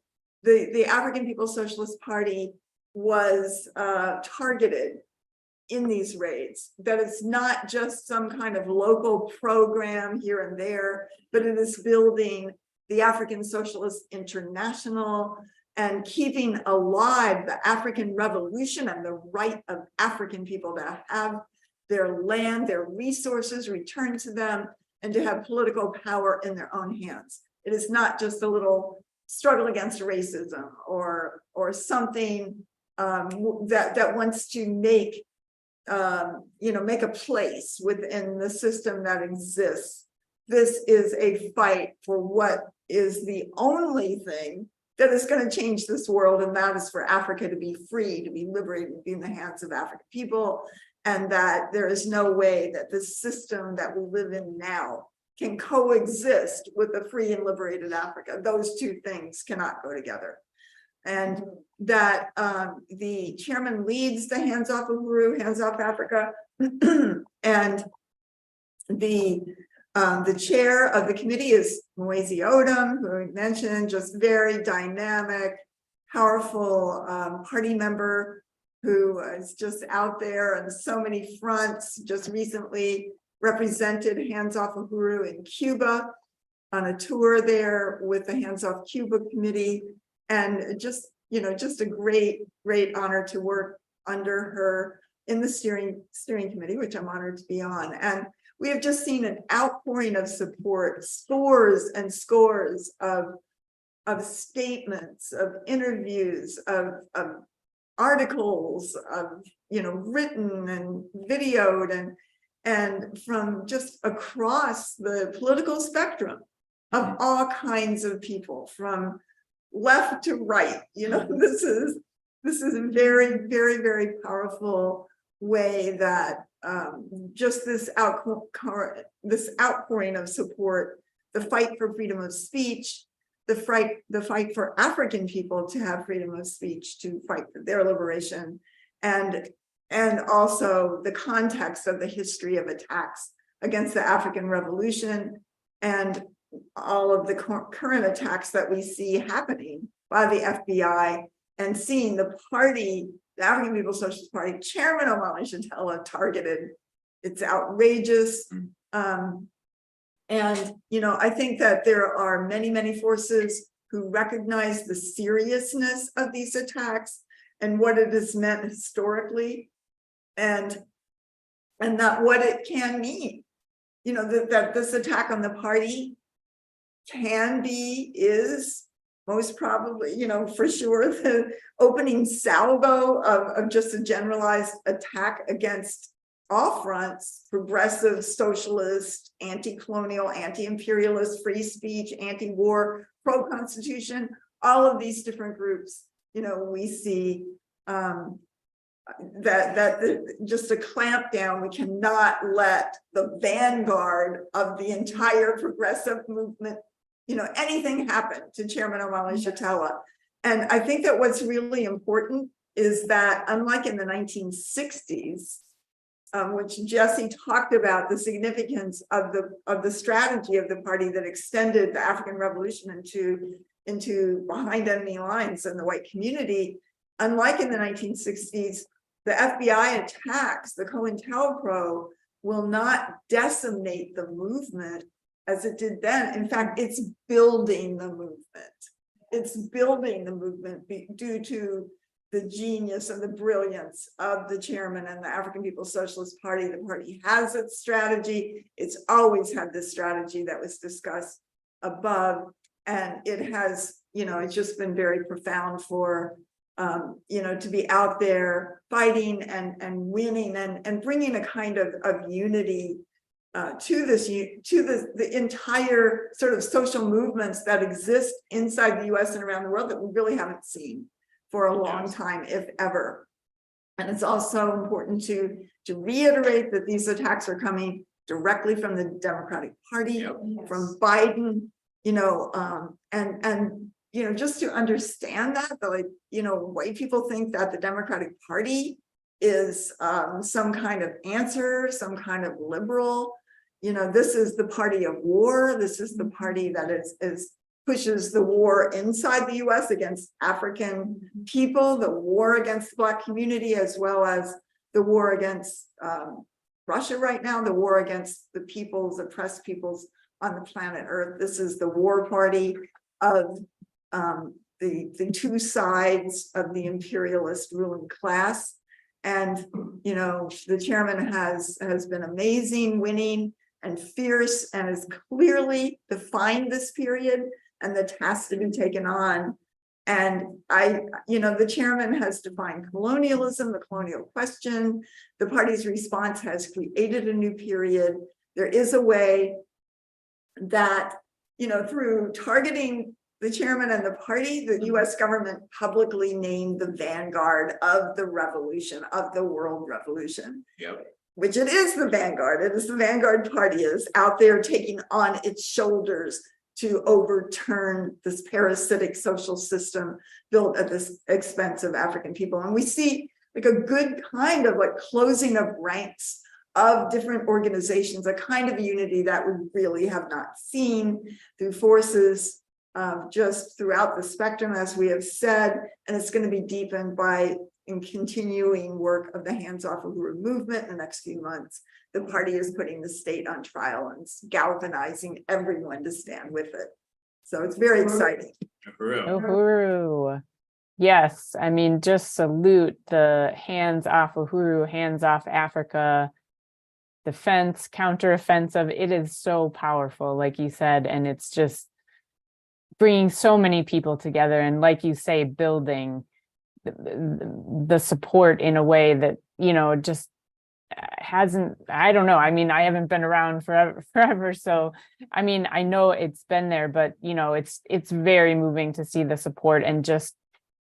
the African People's Socialist Party was targeted in these raids, that it's not just some kind of local program here and there, but it is building the African Socialist International and keeping alive the African Revolution and the right of African people to have their land, their resources returned to them, and to have political power in their own hands. It is not just a little struggle against racism or something that wants to make a place within the system that exists. This is a fight for what is the only thing that is going to change this world, and that is for Africa to be free, to be liberated, to be in the hands of African people, and that there is no way that the system that we live in now can coexist with a free and liberated Africa. Those two things cannot go together. And that the chairman leads the Hands Off Uhuru, Hands Off Africa, and the chair of the committee is Mwezi Odom, who we mentioned, just very dynamic, powerful party member who is just out there on so many fronts. Just recently represented Hands Off Uhuru in Cuba on a tour there with the Hands Off Cuba committee, and just a great honor to work under her in the steering committee, which I'm honored to be on. And we have just seen an outpouring of support, scores and scores of statements, of interviews, of articles, of written and videoed, and from just across the political spectrum of all kinds of people, from left to right. This is a very, very, very powerful way that just this outpouring of support, the fight for freedom of speech, the fight for African people to have freedom of speech, to fight for their liberation, and also the context of the history of attacks against the African Revolution and all of the current attacks that we see happening by the FBI, and seeing the party, the African People's Socialist Party, Chairman Omali Shatella targeted. It's outrageous. And, I think that there are many, many forces who recognize the seriousness of these attacks and what it has meant historically, and that what it can mean, that this attack on the party is most probably, for sure, the opening salvo of just a generalized attack against all fronts: progressive, socialist, anti-colonial, anti-imperialist, free speech, anti-war, pro-constitution, all of these different groups. We see just a clamp down. We cannot let the vanguard of the entire progressive movement, anything happen to Chairman Omali Yeshitela. And I think that what's really important is that, unlike in the 1960s, which Jesse talked about, the significance of the strategy of the party that extended the African Revolution into behind enemy lines and the white community. Unlike in the 1960s, the FBI attacks, the COINTELPRO, will not decimate the movement as it did then. In fact, it's building the movement. It's building the movement due to the genius and the brilliance of the chairman and the African People's Socialist Party. The party has its strategy. It's always had this strategy that was discussed above. And it has, it's just been very profound for, to be out there fighting and winning and bringing a kind of unity to the entire sort of social movements that exist inside the US and around the world that we really haven't seen for a long time, if ever. And it's also important to reiterate that these attacks are coming directly from the Democratic Party, from Biden, and just to understand that, white people think that the Democratic Party is some kind of answer, some kind of liberal. This is the party of war. This is the party that pushes the war inside the US against African people, the war against the Black community, as well as the war against Russia right now, the war against the oppressed peoples on the planet Earth. This is the war party of the two sides of the imperialist ruling class. And, the chairman has been amazing, winning and fierce, and has clearly defined this period and the task to be taken on. And the chairman has defined colonialism, the colonial question. The party's response has created a new period. There is a way that, through targeting the chairman and the party, the US government publicly named the vanguard of the revolution, of the world revolution. Yep. Which it is the vanguard. It is the vanguard party is out there taking on its shoulders to overturn this parasitic social system built at the expense of African people. And we see like a good kind of like closing of ranks of different organizations, a kind of unity that we really have not seen through forces just throughout the spectrum, as we have said, and it's going to be deepened by continuing work of the Hands Off Uhuru movement in the next few months. The party is putting the state on trial and galvanizing everyone to stand with it. So it's very exciting. Uhuru. Yes, I mean, just salute the Hands Off Uhuru, Hands Off Africa defense, counteroffensive. It is so powerful, like you said, and it's just bringing so many people together. And like you say, building the support in a way that, just hasn't, I don't know. I mean, I haven't been around forever. So, I mean, I know it's been there, but it's very moving to see the support and just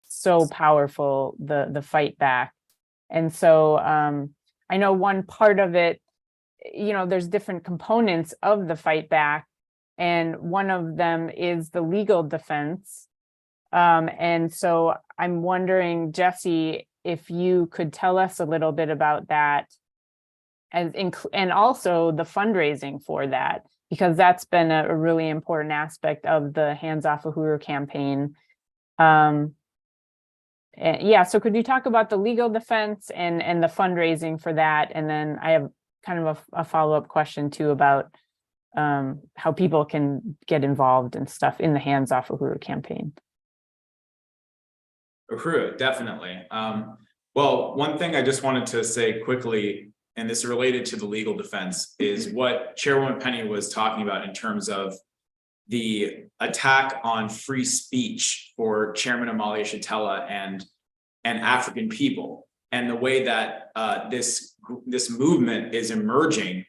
so powerful, the fight back. And so I know one part of it, there's different components of the fight back. And one of them is the legal defense. And so I'm wondering, Jesse, if you could tell us a little bit about that, and also the fundraising for that, because that's been a really important aspect of the Hands Off Uhuru campaign. So could you talk about the legal defense and the fundraising for that? And then I have kind of a follow-up question too about how people can get involved and stuff in the Hands Off Uhuru campaign. Uhuru, definitely. Well, one thing I just wanted to say quickly, and this is related to the legal defense, is what Chairwoman Penny was talking about in terms of the attack on free speech for Chairman Amalia Shatella and African people, and the way that this movement is emerging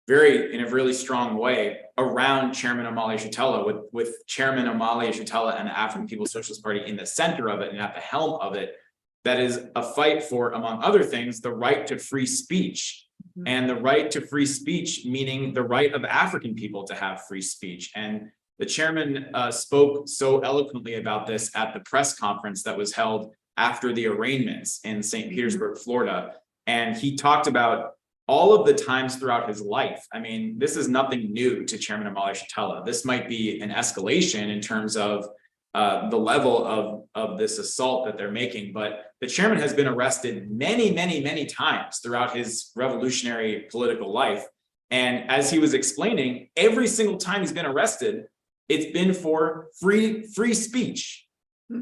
in a really strong way around Chairman Amalia Shatella, with Chairman Amalia Shatella and the African People's Socialist Party in the center of it and at the helm of it. That is a fight for, among other things, the right to free speech. And the right to free speech, meaning the right of African people to have free speech. And the chairman spoke so eloquently about this at the press conference that was held after the arraignments in St. Petersburg, Florida. And he talked about all of the times throughout his life. I mean, this is nothing new to Chairman Amalia Shatella. This might be an escalation in terms of the level of this assault that they're making, but the chairman has been arrested many, many, many times throughout his revolutionary political life. And as he was explaining, every single time he's been arrested, it's been for free speech.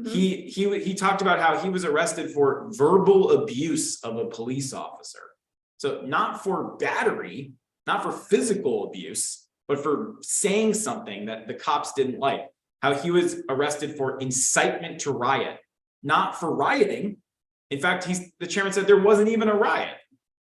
He talked about how he was arrested for verbal abuse of a police officer. So not for battery, not for physical abuse, but for saying something that the cops didn't like. How he was arrested for incitement to riot, not for rioting. In fact, the chairman said there wasn't even a riot,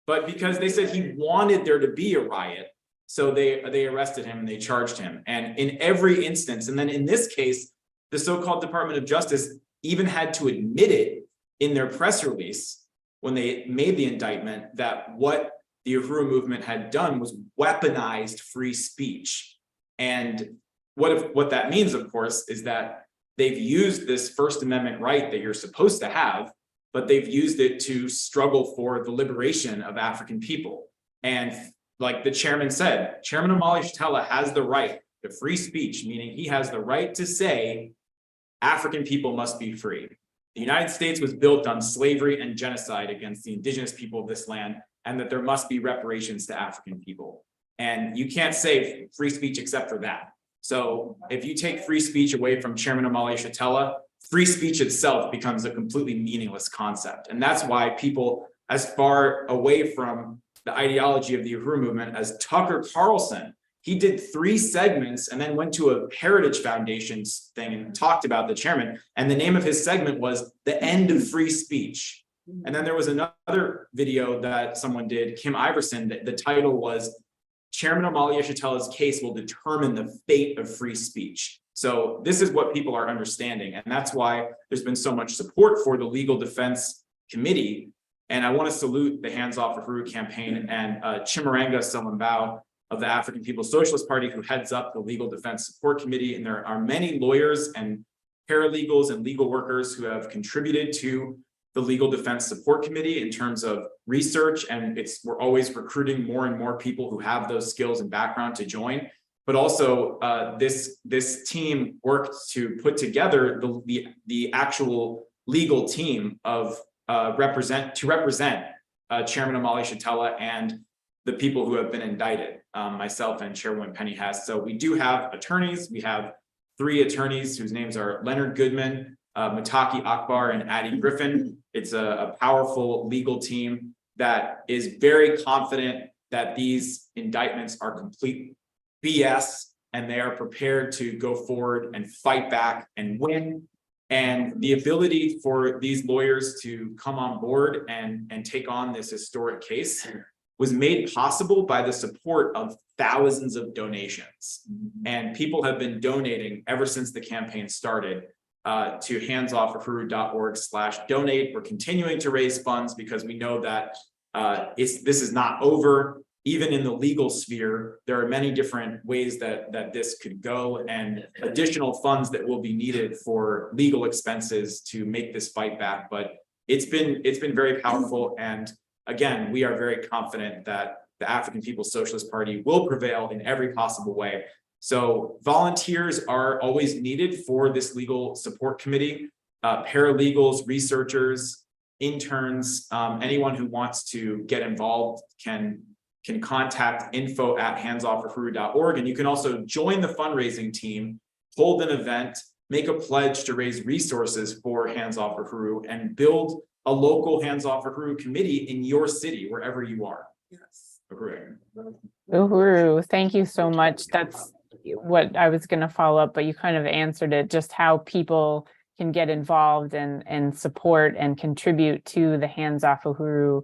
but because they said he wanted there to be a riot, so they arrested him and they charged him. And in every instance, and then in this case, the so-called Department of Justice even had to admit it in their press release when they made the indictment, that what the Uhuru movement had done was weaponized free speech. And what that means, of course, is that they've used this First Amendment right that you're supposed to have, but they've used it to struggle for the liberation of African people. And like the chairman said, Chairman Amalia Shatella has the right to free speech, meaning he has the right to say African people must be free. The United States was built on slavery and genocide against the indigenous people of this land, and that there must be reparations to African people. And you can't say free speech except for that. So if you take free speech away from Chairman Amalia Shatella, free speech itself becomes a completely meaningless concept. And that's why people as far away from the ideology of the Uhuru movement as Tucker Carlson, he did 3 segments and then went to a Heritage Foundation thing and talked about the chairman. And the name of his segment was The End of Free Speech. And then there was another video that someone did, Kim Iverson, the title was Chairman Amalia Shatella's case will determine the fate of free speech. So this is what people are understanding. And that's why there's been so much support for the Legal Defense Committee. And I want to salute the Hands Off Uhuru campaign and Chimaranga Selambao of the African People's Socialist Party, who heads up the Legal Defense Support Committee. And there are many lawyers and paralegals and legal workers who have contributed to the Legal Defense Support Committee in terms of research, and we're always recruiting more and more people who have those skills and background to join. But also, this team worked to put together the actual legal team of represent Chairman Amalia Shatella and the people who have been indicted, myself and Chairwoman Penny Hess. So we do have attorneys. We have 3 attorneys whose names are Leonard Goodman, Mataki Akbar, and Addie Griffin. It's a powerful legal team that is very confident that these indictments are complete BS, and they are prepared to go forward and fight back and win. And the ability for these lawyers to come on board and take on this historic case was made possible by the support of thousands of donations. And people have been donating ever since the campaign started to handsoffuhuru.org/donate. We're continuing to raise funds because we know that this is not over. Even in the legal sphere, there are many different ways that this could go, and additional funds that will be needed for legal expenses to make this fight back. But it's been very powerful. And again, we are very confident that the African People's Socialist Party will prevail in every possible way. So volunteers are always needed for this legal support committee, paralegals, researchers, interns, anyone who wants to get involved can can contact info@handsoffuhuru.org. And you can also join the fundraising team, hold an event, make a pledge to raise resources for Hands Off Uhuru, and build a local Hands Off Uhuru committee in your city, wherever you are. Yes. Uhuru. Uhuru, thank you so much. That's what I was going to follow up, but you kind of answered it, just how people can get involved and support and contribute to the Hands Off Uhuru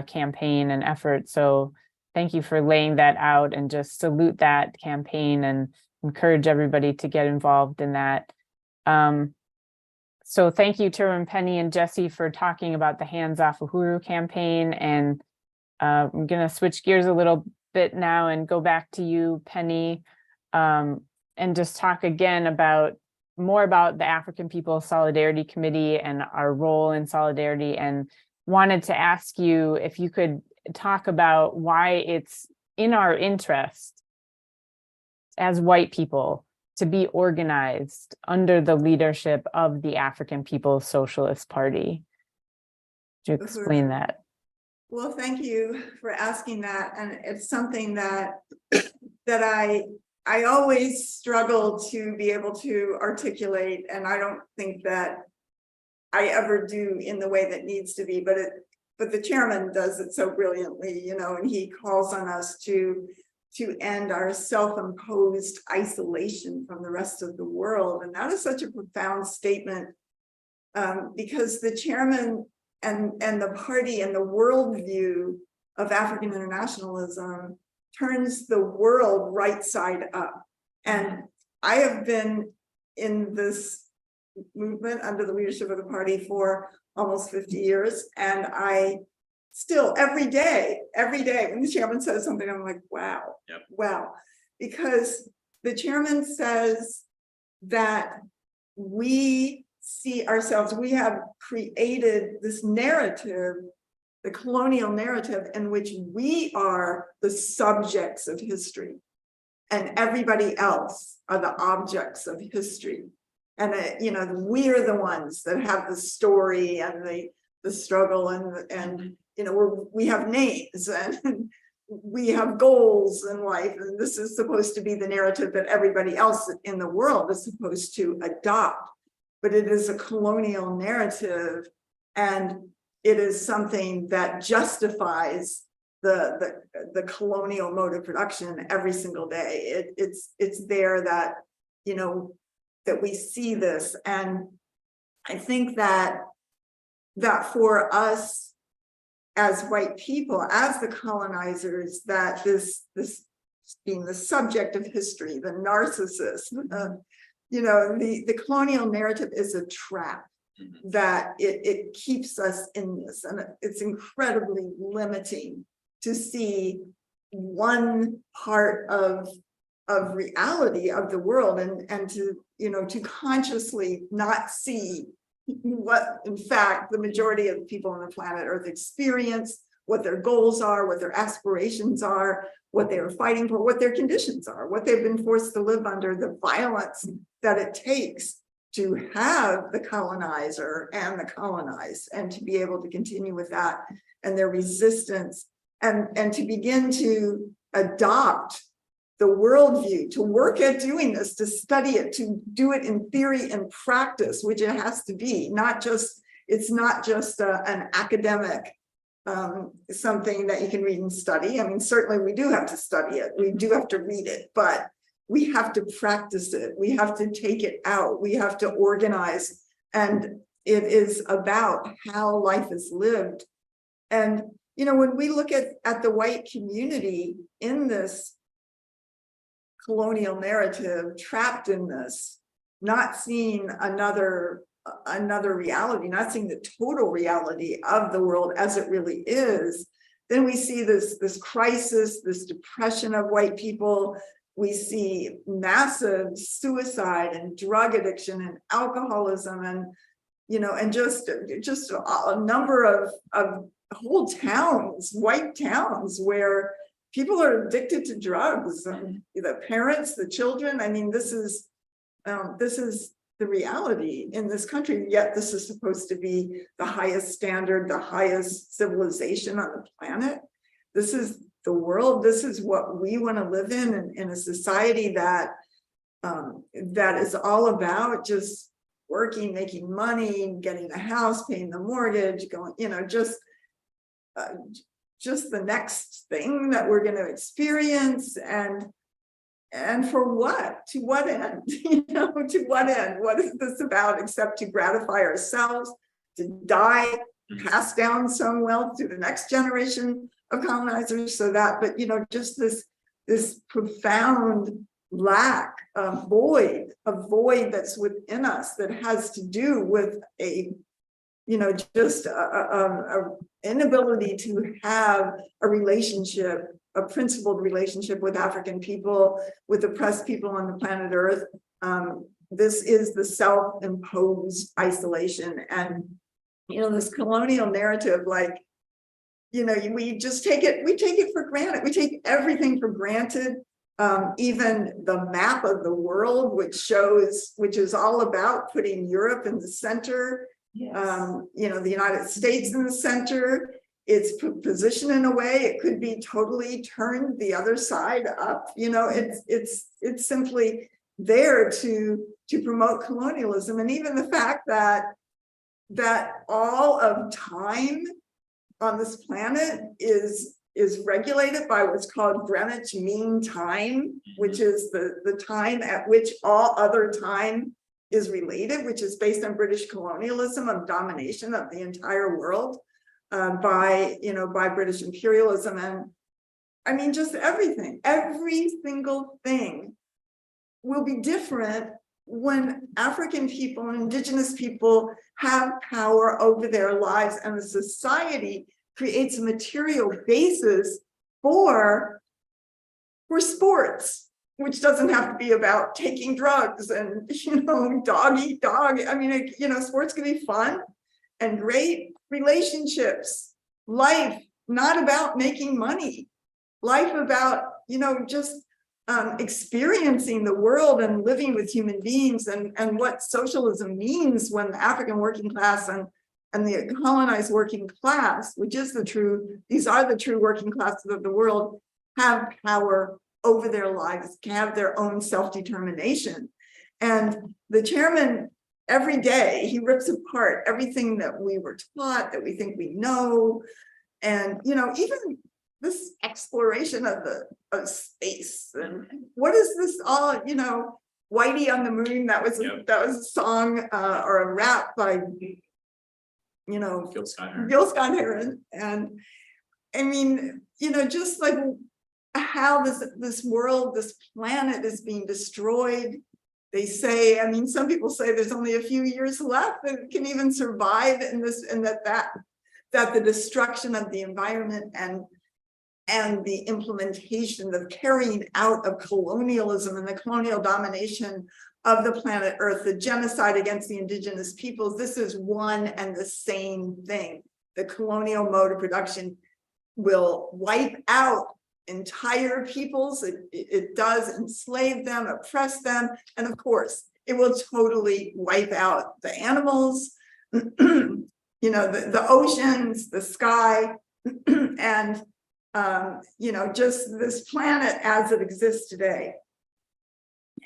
campaign and effort. So thank you for laying that out, and just salute that campaign and encourage everybody to get involved in that. So thank you, Chairman Penny and Jesse, for talking about the Hands Off Uhuru campaign. And I'm going to switch gears a little bit now and go back to you, Penny, and just talk again about more about the African People's Solidarity Committee and our role in solidarity, and wanted to ask you if you could talk about why it's in our interest as white people to be organized under the leadership of the African People's Socialist Party. Could you explain that? Well, thank you for asking that. And it's something that I always struggle to be able to articulate, and I don't think that I ever do in the way that needs to be, but the chairman does it so brilliantly, and he calls on us to end our self-imposed isolation from the rest of the world. And that is such a profound statement, because the chairman and the party and the worldview of African internationalism turns the world right side up. And I have been in this movement under the leadership of the party for almost 50 years. And I still, every day, when the chairman says something, I'm like, wow, wow. Because the chairman says that we see ourselves, we have created this narrative, the colonial narrative, in which we are the subjects of history and everybody else are the objects of history. And we're the ones that have the story and the struggle, and we have names and we have goals in life, and this is supposed to be the narrative that everybody else in the world is supposed to adopt. But it is a colonial narrative, and it is something that justifies the colonial mode of production every single day. It's there that that we see this. And I think that for us as white people, as the colonizers, that this being the subject of history, the narcissist, the colonial narrative is a trap, that it keeps us in this, and it's incredibly limiting to see one part of reality of the world, and to consciously not see what in fact the majority of the people on the planet Earth experience, what their goals are, what their aspirations are, what they are fighting for, what their conditions are, what they've been forced to live under, the violence that it takes to have the colonizer and the colonized, and to be able to continue with that, and their resistance, and to begin to adopt the worldview, to work at doing this, to study it, to do it in theory and practice, which it has to be, it's not just an academic something that you can read and study. I mean, certainly we do have to study it, we do have to read it, but we have to practice it, we have to take it out, we have to organize, and it is about how life is lived. And when we look at the white community in this colonial narrative, trapped in this, not seeing another reality, not seeing the total reality of the world as it really is, then we see this crisis, this depression of white people. We see massive suicide and drug addiction and alcoholism, and just a number of whole towns, white towns, where people are addicted to drugs, and the parents, the children. I mean, this is the reality in this country, yet this is supposed to be the highest standard, the highest civilization on the planet. This is the world. This is what we want to live in a society that that is all about just working, making money, getting a house, paying the mortgage, going, just the next thing that we're going to experience. And for what? To what end? To what end? What is this about except to gratify ourselves, to die, pass down some wealth to the next generation of colonizers, so that, but just this profound lack, a void that's within us that has to do with a just a inability to have a relationship, a principled relationship with African people, with oppressed people on the planet Earth. This is the self-imposed isolation, and this colonial narrative, like, we just take it for granted. We take everything for granted. Even the map of the world, which is all about putting Europe in the center. Yes. The United States in the center. It's positioned in a way it could be totally turned the other side up. It's simply there to promote colonialism, and even the fact that all of time on this planet is regulated by what's called Greenwich Mean Time, which is the time at which all other time is related, which is based on British colonialism and domination of the entire world by British imperialism. And I mean, just everything, every single thing will be different when African people and indigenous people have power over their lives, and the society creates a material basis for sports, which doesn't have to be about taking drugs and dog eat dog. I mean, sports can be fun and great. Relationships, life, not about making money, life about just experiencing the world and living with human beings, and what socialism means when the African working class and the colonized working class, which is these are the true working classes of the world, have power over their lives, can have their own self-determination. And the chairman, every day, he rips apart everything that we were taught, that we think we know. And, even this exploration of space, and what is this all, Whitey on the Moon, that was a song or a rap by Gil Scott-Heron. And I mean, just like how this world, this planet is being destroyed. They say, I mean, some people say there's only a few years left that can even survive in this, and that the destruction of the environment and the implementation, the carrying out of colonialism and the colonial domination of the planet Earth, the genocide against the indigenous peoples, this is one and the same thing. The colonial mode of production will wipe out entire peoples. It does enslave them, oppress them, and of course, it will totally wipe out the animals, the oceans, the sky, and just this planet as it exists today.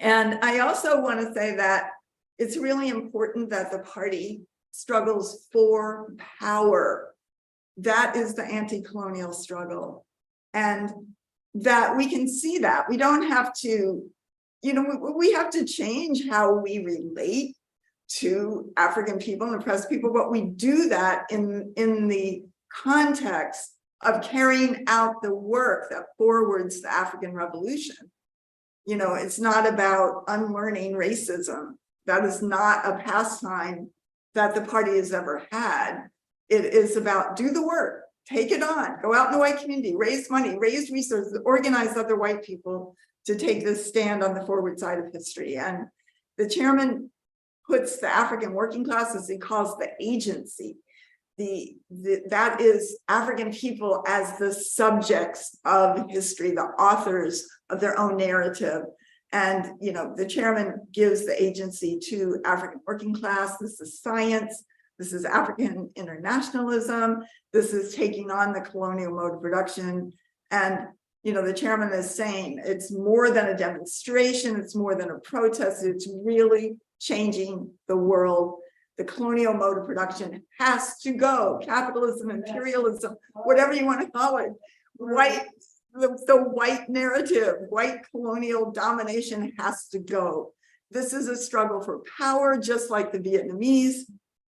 And I also want to say that it's really important that the party struggles for power. That is the anti-colonial struggle. And that we can see that. We don't have to, we have to change how we relate to African people and oppressed people, but we do that in the context of carrying out the work that forwards the African Revolution. It's not about unlearning racism. That is not a pastime that the party has ever had. It is about do the work, take it on, go out in the white community, raise money, raise resources, organize other white people to take this stand on the forward side of history. And the chairman puts the African working class, as he calls the agency, that is African people as the subjects of history, the authors of their own narrative. And, the chairman gives the agency to African working class. This is science. This is African internationalism. This is taking on the colonial mode of production. And, you know, the chairman is saying it's more than a demonstration, it's more than a protest, it's really changing the world. The colonial mode of production has to go. Capitalism, imperialism, whatever you want to call it, the white narrative, white colonial domination has to go. This is a struggle for power, just like the Vietnamese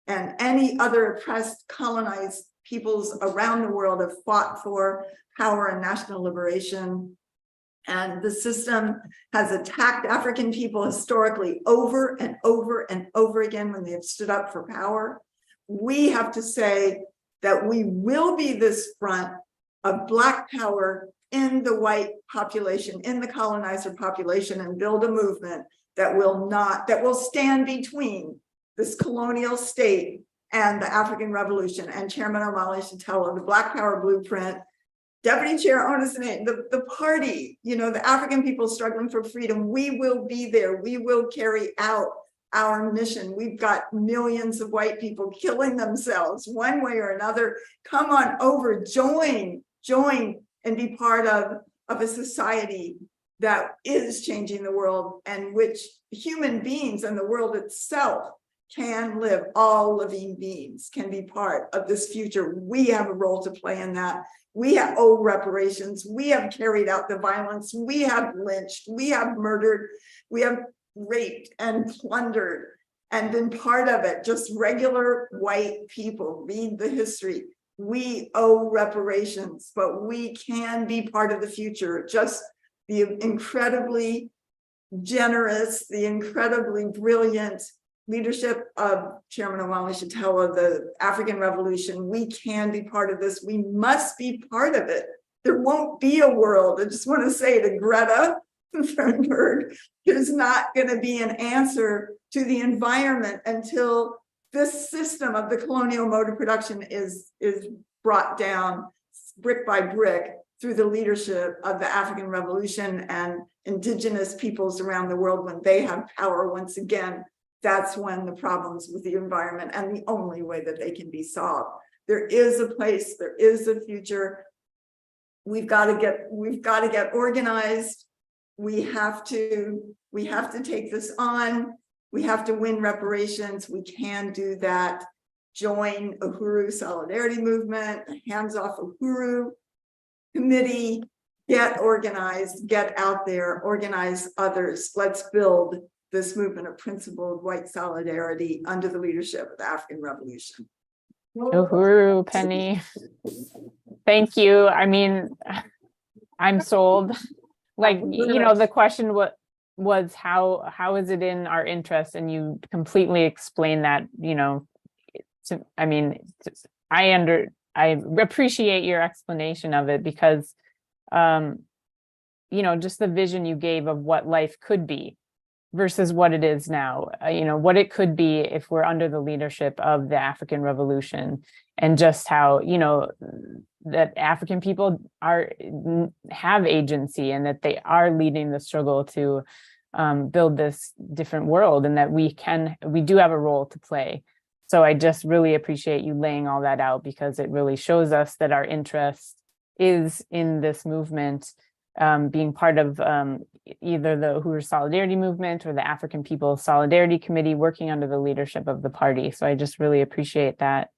and any other oppressed, colonized peoples around the world have fought for power and national liberation. And the system has attacked African people historically over and over and over again when they have stood up for power. We have to say that we will be this front of Black power in the white population, in the colonizer population, and build a movement that will stand between this colonial state and the African Revolution. And Chairman O'Malley should tell her the Black Power Blueprint, Deputy Chair Onus, the party, you know, the African people struggling for freedom, we will be there. We will carry out our mission. We've got millions of white people killing themselves one way or another. Come on over, join, and be part of a society that is changing the world, and which human beings and the world itself can live. All living beings can be part of this future. We have a role to play in that. We have owed reparations. We have carried out the violence. We have lynched. We have murdered. We have raped and plundered and been part of it. Just regular white people. Read the history. We owe reparations, but we can be part of the future. Just the incredibly generous, the incredibly brilliant leadership of Chairman Omali Shatella, the African Revolution. We can be part of this. We must be part of it. There won't be a world. I just want to say to Greta Thunberg, there's not going to be an answer to the environment until this system of the colonial mode of production is brought down brick by brick through the leadership of the African Revolution and indigenous peoples around the world. When they have power once again, that's when the problems with the environment and the only way that they can be solved. There is a place, there is a future. We've got to get organized. We have to take this on. We have to win reparations. We can do that. Join Uhuru Solidarity Movement, Hands Off Uhuru Committee, get organized, get out there, organize others. Let's build this movement of principled white solidarity under the leadership of the African Revolution. Uhuru, Penny. Thank you. I mean, I'm sold. Like, you know, the question was how is it in our interest? And you completely explained that, you know, I mean, I appreciate your explanation of it because, you know, just the vision you gave of what life could be versus what it is now, you know, what it could be if we're under the leadership of the African Revolution, and just how, you know, that African people have agency and that they are leading the struggle to build this different world, and that we do have a role to play. So I just really appreciate you laying all that out, because it really shows us that our interest is in this movement, being part of either the Uhuru Solidarity Movement or the African People's Solidarity Committee, working under the leadership of the party. So I just really appreciate that.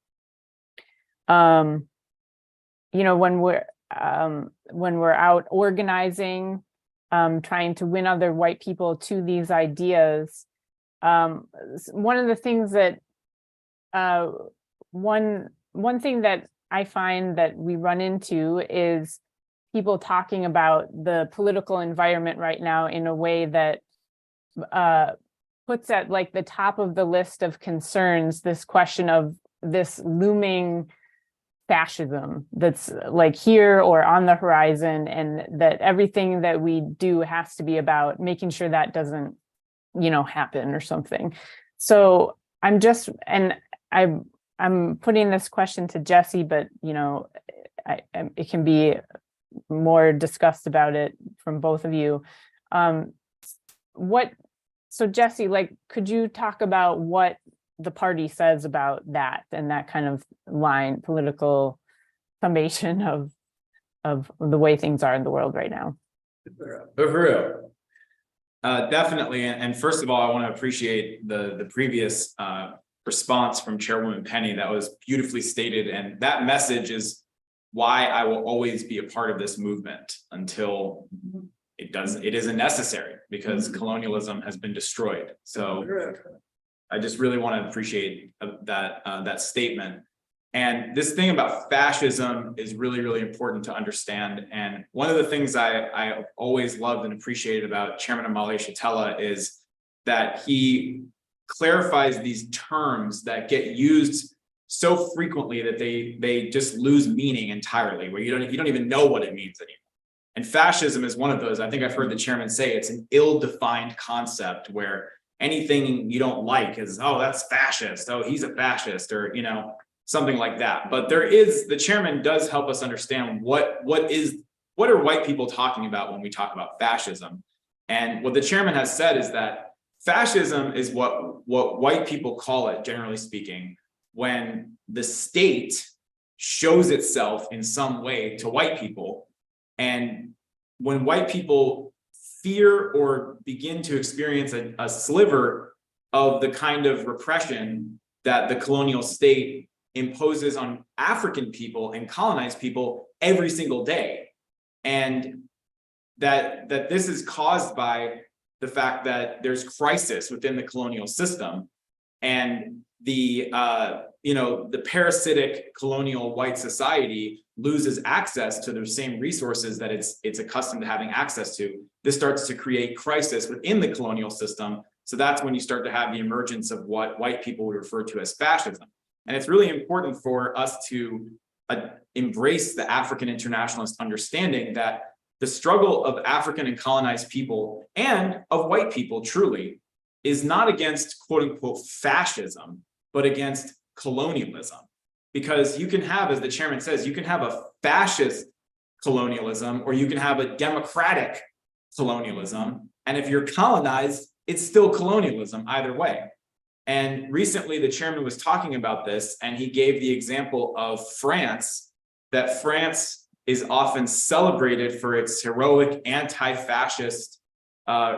You know, when we're out organizing, trying to win other white people to these ideas, one of the things that one thing that I find that we run into is people talking about the political environment right now in a way that puts at like the top of the list of concerns this question of this looming fascism that's like here or on the horizon, and that everything that we do has to be about making sure that doesn't, you know, happen or something. So I'm putting this question to Jesse, but you know, it can be more discussed about it from both of you. So Jesse, like, could you talk about what the party says about that and that kind of political summation of of the way things are in the world right now. Uhuru. Definitely. And first of all, I want to appreciate the previous response from Chairwoman Penny. That was beautifully stated. And that message is why I will always be a part of this movement until it isn't necessary, because colonialism has been destroyed. So I just really want to appreciate that statement. And this thing about fascism is really, really important to understand. And one of the things I always loved and appreciated about Chairman Amalia Shatella is that he clarifies these terms that get used so frequently that they just lose meaning entirely, where you don't even know what it means anymore. And fascism is one of those. I think I've heard the chairman say it's an ill-defined concept where anything you don't like is, oh, that's fascist. Oh, he's a fascist, or, you know, something like that. But the chairman does help us understand what are white people talking about when we talk about fascism. And what the chairman has said is that fascism is what white people call it, generally speaking, when the state shows itself in some way to white people. And when white people fear or begin to experience a sliver of the kind of repression that the colonial state imposes on African people and colonized people every single day. And that this is caused by the fact that there's crisis within the colonial system, and the parasitic colonial white society loses access to the same resources that it's accustomed to having access to. This starts to create crisis within the colonial system. So that's when you start to have the emergence of what white people would refer to as fascism. And it's really important for us to embrace the African internationalist understanding that the struggle of African and colonized people and of white people truly is not against quote unquote fascism, but against colonialism. Because you can have, as the chairman says, you can have a fascist colonialism or you can have a democratic colonialism. And if you're colonized, it's still colonialism either way. And recently the chairman was talking about this, and he gave the example of France, that France is often celebrated for its heroic anti-fascist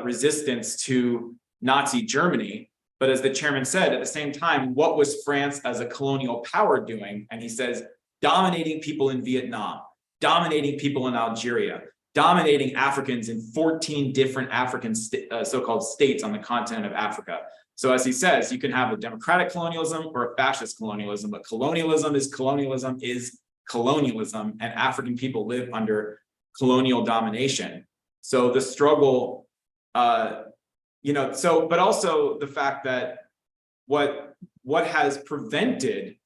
resistance to Nazi Germany. But as the chairman said, at the same time, what was France as a colonial power doing? And he says, dominating people in Vietnam, dominating people in Algeria, dominating Africans in 14 different African so-called states on the continent of Africa. So as he says, you can have a democratic colonialism or a fascist colonialism, but colonialism is colonialism, and African people live under colonial domination. So the struggle, but also the fact that what has prevented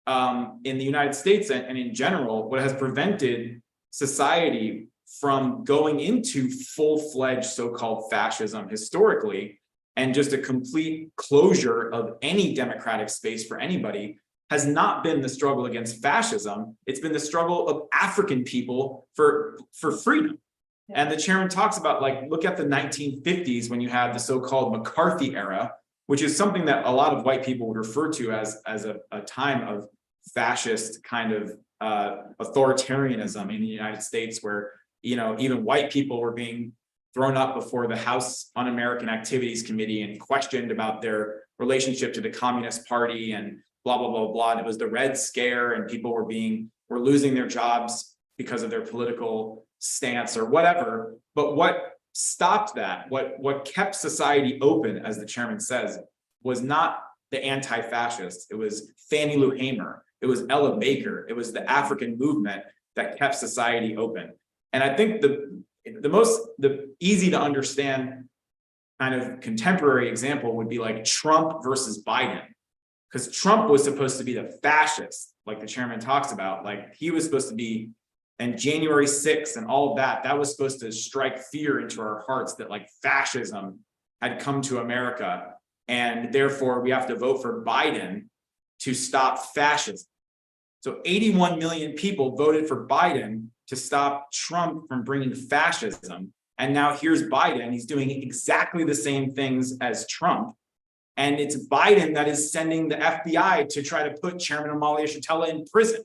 in the United States and in general, what has prevented society from going into full-fledged so-called fascism historically, and just a complete closure of any democratic space for anybody, has not been the struggle against fascism. It's been the struggle of African people for freedom. And the chairman talks about, like, look at the 1950s when you have the so-called McCarthy era, which is something that a lot of white people would refer to as a time of fascist kind of authoritarianism in the United States, where, you know, even white people were being thrown up before the House Un-American Activities Committee and questioned about their relationship to the Communist Party and blah, blah, blah, blah. And it was the Red Scare, and people were losing their jobs because of their political stance or whatever. But what stopped that, what kept society open, as the chairman says, was not the anti-fascists. It was Fannie Lou Hamer. It was Ella Baker. It was the African movement that kept society open. And I think the easy to understand kind of contemporary example would be like Trump versus Biden, because Trump was supposed to be the fascist, like the chairman talks about. Like, he was supposed to be, and January 6th and all of that was supposed to strike fear into our hearts that, like, fascism had come to America, and therefore we have to vote for Biden to stop fascism. So 81 million people voted for Biden to stop Trump from bringing fascism. And now here's Biden. He's doing exactly the same things as Trump. And it's Biden that is sending the FBI to try to put Chairman Amalia Shatella in prison.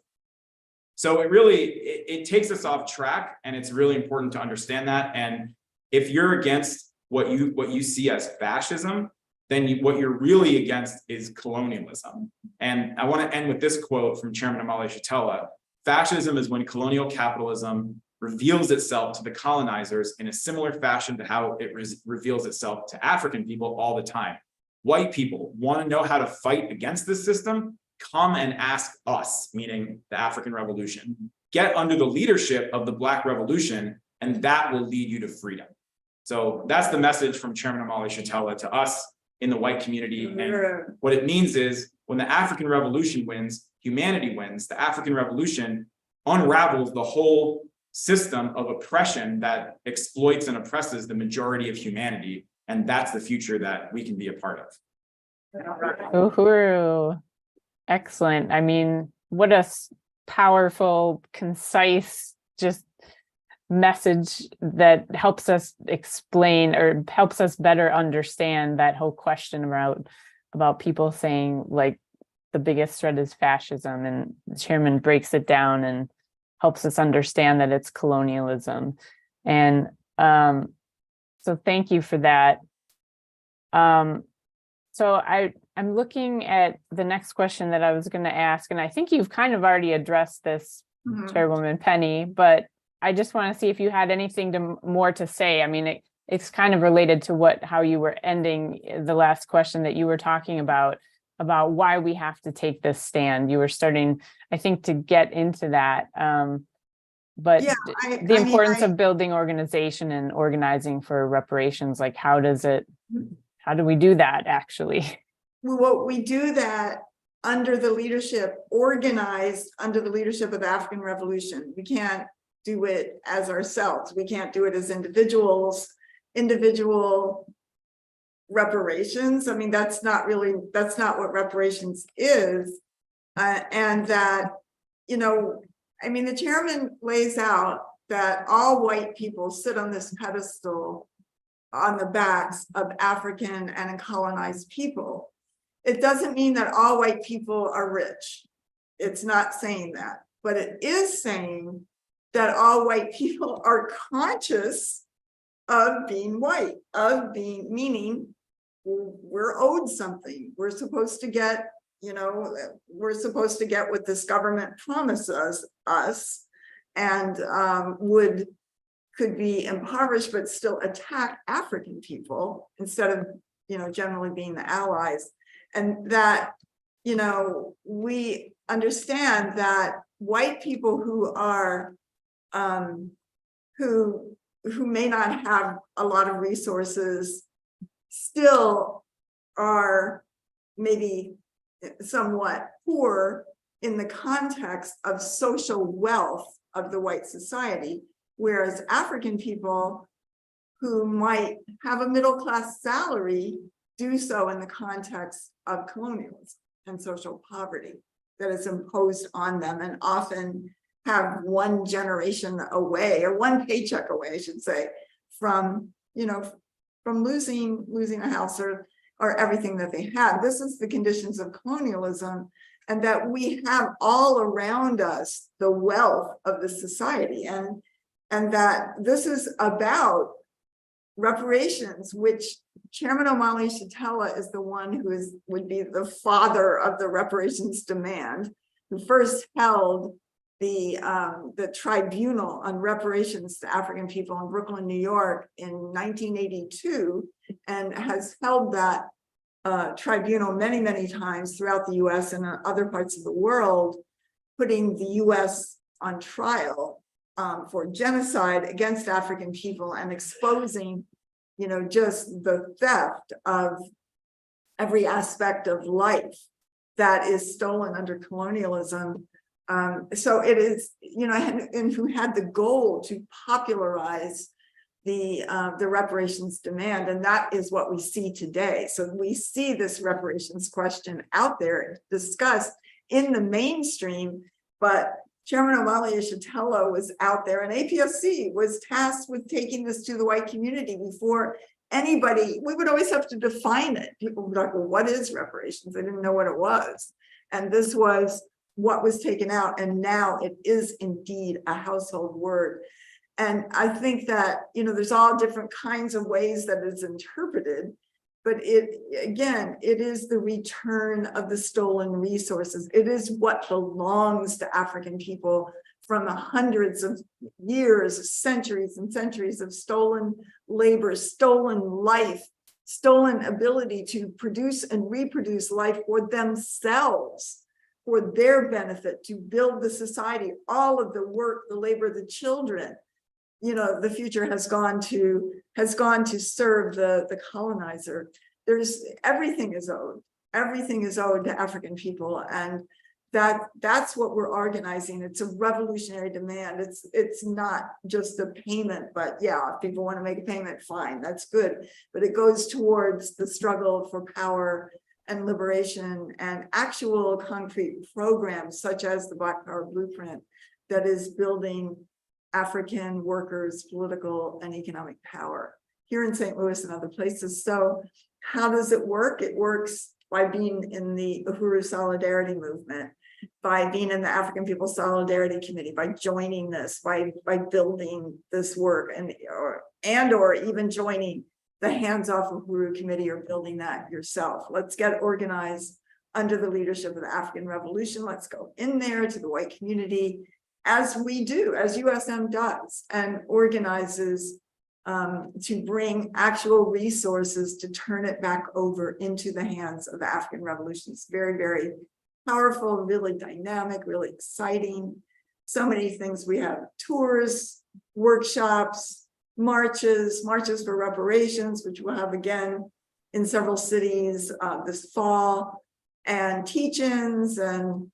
So it takes us off track, and it's really important to understand that. And if you're against what you see as fascism, then what you're really against is colonialism. And I want to end with this quote from Chairman Amalio Chatella: "Fascism is when colonial capitalism reveals itself to the colonizers in a similar fashion to how it reveals itself to African people all the time. White people want to know how to fight against this system? Come and ask us," meaning the African Revolution. "Get under the leadership of the Black Revolution, and that will lead you to freedom." So that's the message from Chairman Amalio Chatella to us in the white community. And what it means is, when the African Revolution wins, humanity wins. The African Revolution unravels the whole system of oppression that exploits and oppresses the majority of humanity. And that's the future that we can be a part of. Uhuru. Excellent. I mean, what a powerful, concise, just message that helps us explain or helps us better understand that whole question about people saying like the biggest threat is fascism, and the chairman breaks it down and helps us understand that it's colonialism. And so thank you for that. So I'm looking at the next question that I was going to ask, and I think you've kind of already addressed this, Chairwoman Penny, but I just want to see if you had anything more to say. I mean, it's kind of related to how you were ending the last question that you were talking about why we have to take this stand. You were starting, I think, to get into that. But Yeah, the importance of building organization and organizing for reparations, like how do we do that actually? Well, we do that under the leadership, organized under the leadership of the African Revolution. We can't do it as ourselves. We can't do it as individual reparations. I mean, that's not what reparations is. And that, I mean, the chairman lays out that all white people sit on this pedestal on the backs of African and colonized people. It doesn't mean that all white people are rich. It's not saying that, but it is saying that all white people are conscious of being white, meaning we're owed something. We're supposed to get, what this government promises us, and could be impoverished, but still attack African people instead of, generally being the allies. And that, we understand that white people who are, who may not have a lot of resources still are maybe somewhat poor in the context of social wealth of the white society, whereas African people who might have a middle-class salary do so in the context of colonialism and social poverty that is imposed on them, and often have one generation away, or one paycheck away, I should say, from losing a house or everything that they had. This is the conditions of colonialism, and that we have all around us the wealth of the society, and that this is about reparations, which Chairman Amalio Chatella is the one who would be the father of the reparations demand, who first held the tribunal on reparations to African people in Brooklyn, New York in 1982, and has held that tribunal many, many times throughout the US and other parts of the world, putting the US on trial for genocide against African people and exposing, just the theft of every aspect of life that is stolen under colonialism. So it is, and who had the goal to popularize the reparations demand, and that is what we see today. So we see this reparations question out there discussed in the mainstream, but Chairman Amalio Chatella was out there, and APSC was tasked with taking this to the white community before anybody. We would always have to define it. People would be like, well, what is reparations? I didn't know what it was. And this was what was taken out, and now it is indeed a household word. And I think that, you know, there's all different kinds of ways that it's interpreted, but it is the return of the stolen resources. It is what belongs to African people from the hundreds of years, centuries and centuries of stolen labor, stolen life, stolen ability to produce and reproduce life for themselves, for their benefit, to build the society, all of the work, the labor, the children. You know, the future has gone to serve the colonizer. Everything is owed to African people, and that's what we're organizing. It's a revolutionary demand. It's not just a payment, but yeah, if people want to make a payment, fine, that's good. But it goes towards the struggle for power and liberation and actual concrete programs such as the Black Power Blueprint that is building African workers' political and economic power here in St. Louis and other places. So how does it work? It works by being in the Uhuru Solidarity Movement, by being in the African People Solidarity Committee, by joining this, by building this work, and or even joining the Hands Off Uhuru Committee or building that yourself. Let's get organized under the leadership of the African Revolution. Let's go in there to the white community, as we do, as USM does, and organizes to bring actual resources to turn it back over into the hands of the African Revolution. It's very, very powerful, really dynamic, really exciting. So many things. We have tours, workshops, marches for reparations, which we'll have again in several cities this fall, and teach-ins and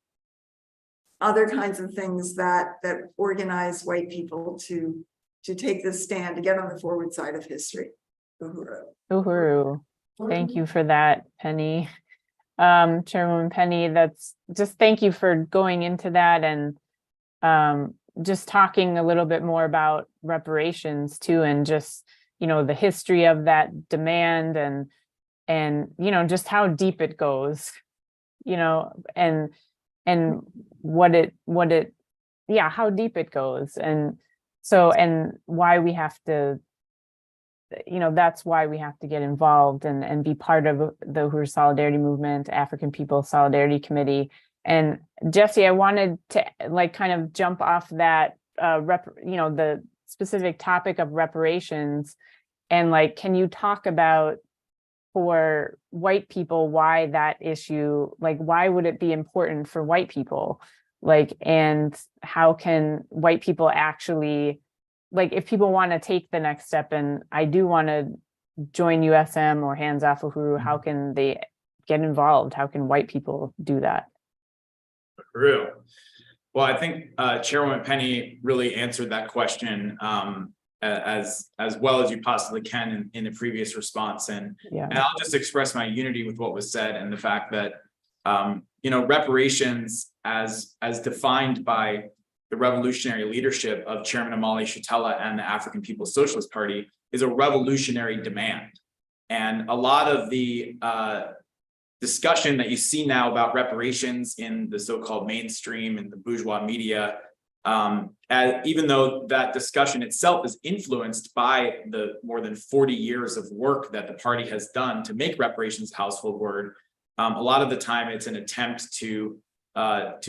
other kinds of things that organize white people to take this stand, to get on the forward side of history. Uhuru. Thank you for that, Penny. Chairwoman Penny, that's just, thank you for going into that and just talking a little bit more about reparations too, and just, you know, the history of that demand and you know, just how deep it goes, you know, and what it yeah, how deep it goes. And so, and why we have to, you know, that's why we have to get involved and be part of the Uhuru Solidarity Movement, African People Solidarity Committee. And Jesse, I wanted to like kind of jump off that, you know, the specific topic of reparations, and like, can you talk about, for white people, why that issue, like, why would it be important for white people? Like, and how can white people actually, like, if people want to take the next step and I do want to join USM or Hands Off Uhuru, how can they get involved? How can white people do that? True. Well, I think Chairwoman Penny really answered that question as well as you possibly can in the previous response. And I'll just express my unity with what was said, and the fact that you know, reparations as defined by the revolutionary leadership of Chairman Amali Shatella and the African People's Socialist Party is a revolutionary demand. And a lot of the discussion that you see now about reparations in the so-called mainstream and the bourgeois media, even though that discussion itself is influenced by the more than 40 years of work that the party has done to make reparations a household word, a lot of the time it's an attempt to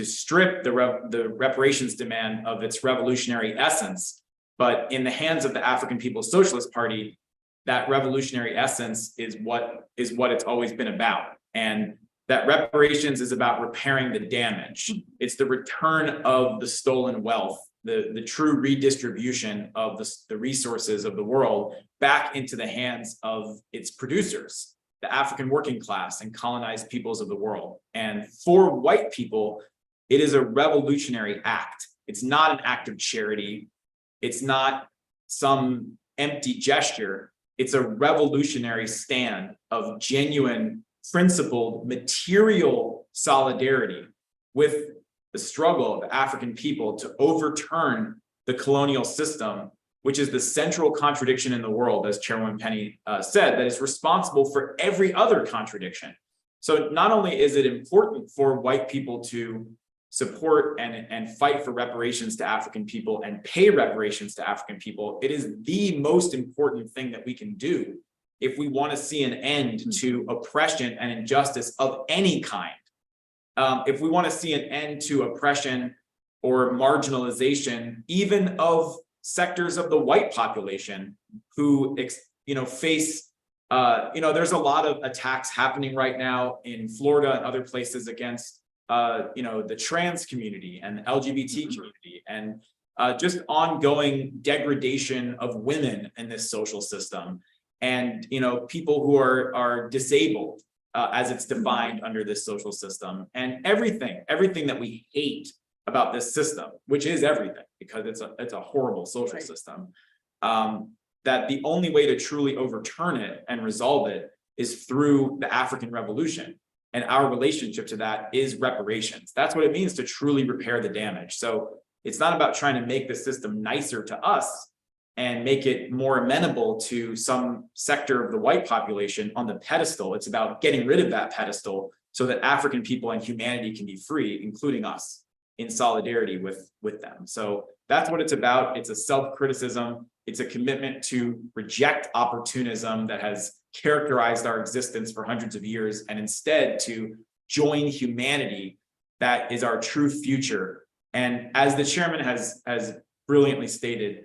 strip the reparations demand of its revolutionary essence. But in the hands of the African People's Socialist Party, that revolutionary essence is what it's always been about. And that reparations is about repairing the damage. It's the return of the stolen wealth, the true redistribution of the resources of the world back into the hands of its producers, the African working class and colonized peoples of the world. And for white people, it is a revolutionary act. It's not an act of charity. It's not some empty gesture. It's a revolutionary stand of genuine, principled, material solidarity with the struggle of African people to overturn the colonial system, which is the central contradiction in the world, as Chairwoman Penny said, that is responsible for every other contradiction. So not only is it important for white people to support and fight for reparations to African people and pay reparations to African people, it is the most important thing that we can do if we want to see an end to oppression and injustice of any kind. If we want to see an end to oppression or marginalization, even of sectors of the white population who, face, there's a lot of attacks happening right now in Florida and other places against, the trans community and the LGBT community, and just ongoing degradation of women in this social system, and people who are disabled as it's defined under this social system, and everything that we hate about this system, which is everything, because it's a horrible social system. That the only way to truly overturn it and resolve it is through the African Revolution. And our relationship to that is reparations. That's what it means to truly repair the damage. So it's not about trying to make the system nicer to us and make it more amenable to some sector of the white population on the pedestal. It's about getting rid of that pedestal so that African people and humanity can be free, including us, in solidarity with them. So that's what it's about. It's a self-criticism. It's a commitment to reject opportunism that has characterized our existence for hundreds of years, and instead to join humanity that is our true future. And as the chairman has brilliantly stated,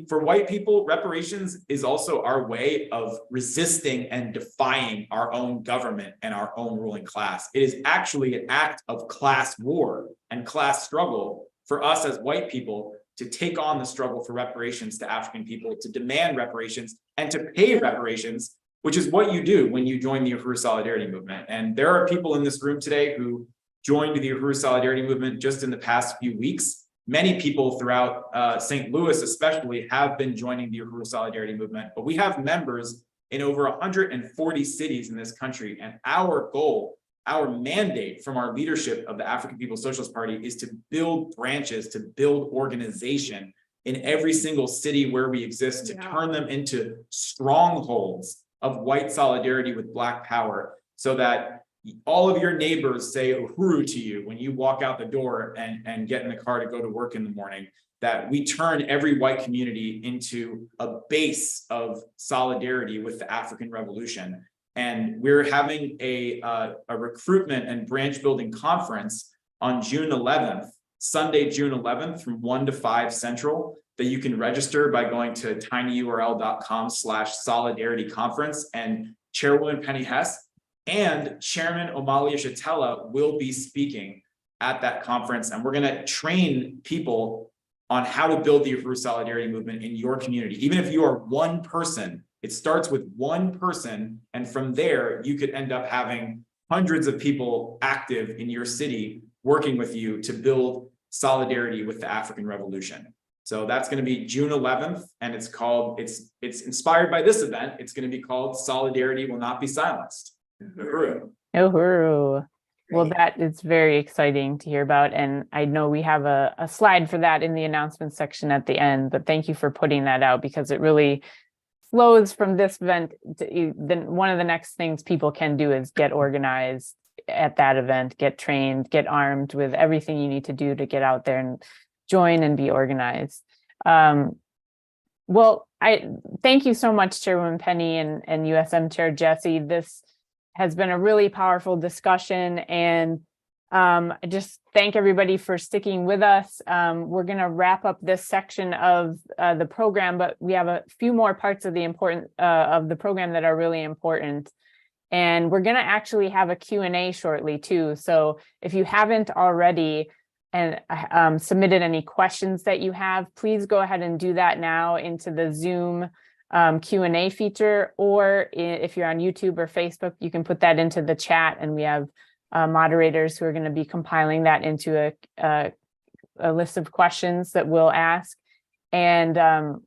for white people, reparations is also our way of resisting and defying our own government and our own ruling class. It is actually an act of class war and class struggle for us as white people to take on the struggle for reparations to African people, to demand reparations and to pay reparations, which is what you do when you join the Uhuru Solidarity Movement. And there are people in this room today who joined the Uhuru Solidarity Movement just in the past few weeks. Many people throughout St. Louis especially have been joining the Uhuru Solidarity Movement, but we have members in over 140 cities in this country. And our goal, our mandate from our leadership of the African People's Socialist Party is to build branches, to build organization in every single city where we exist, to turn them into strongholds of white solidarity with Black power, so that all of your neighbors say Uhuru to you when you walk out the door and get in the car to go to work in the morning, that we turn every white community into a base of solidarity with the African Revolution. And we're having a recruitment and branch building conference on June 11th, Sunday, June 11th from 1 to 5 Central, that you can register by going to tinyurl.com/solidarity conference. And Chairwoman Penny Hess and Chairman Omalia Shatella will be speaking at that conference. And we're going to train people on how to build the Uhuru Solidarity Movement in your community. Even if you are one person, it starts with one person. And from there, you could end up having hundreds of people active in your city working with you to build solidarity with the African Revolution. So that's going to be June 11th. And it's inspired by this event. It's going to be called Solidarity Will Not Be Silenced. Uhuru. Uhuru. Well, that is very exciting to hear about. And I know we have a slide for that in the announcement section at the end, but thank you for putting that out, because it really flows from this event. Then one of the next things people can do is get organized at that event, get trained, get armed with everything you need to do to get out there and join and be organized. Well, I thank you so much, Chairwoman Penny and USM Chair Jesse. This has been a really powerful discussion, and I just thank everybody for sticking with us. We're going to wrap up this section of the program, but we have a few more parts of the program that are really important. And we're going to actually have a Q&A shortly too. So if you haven't already and submitted any questions that you have, please go ahead and do that now into the Zoom Q&A feature, or if you're on YouTube or Facebook, you can put that into the chat, and we have moderators who are going to be compiling that into a list of questions that we'll ask. And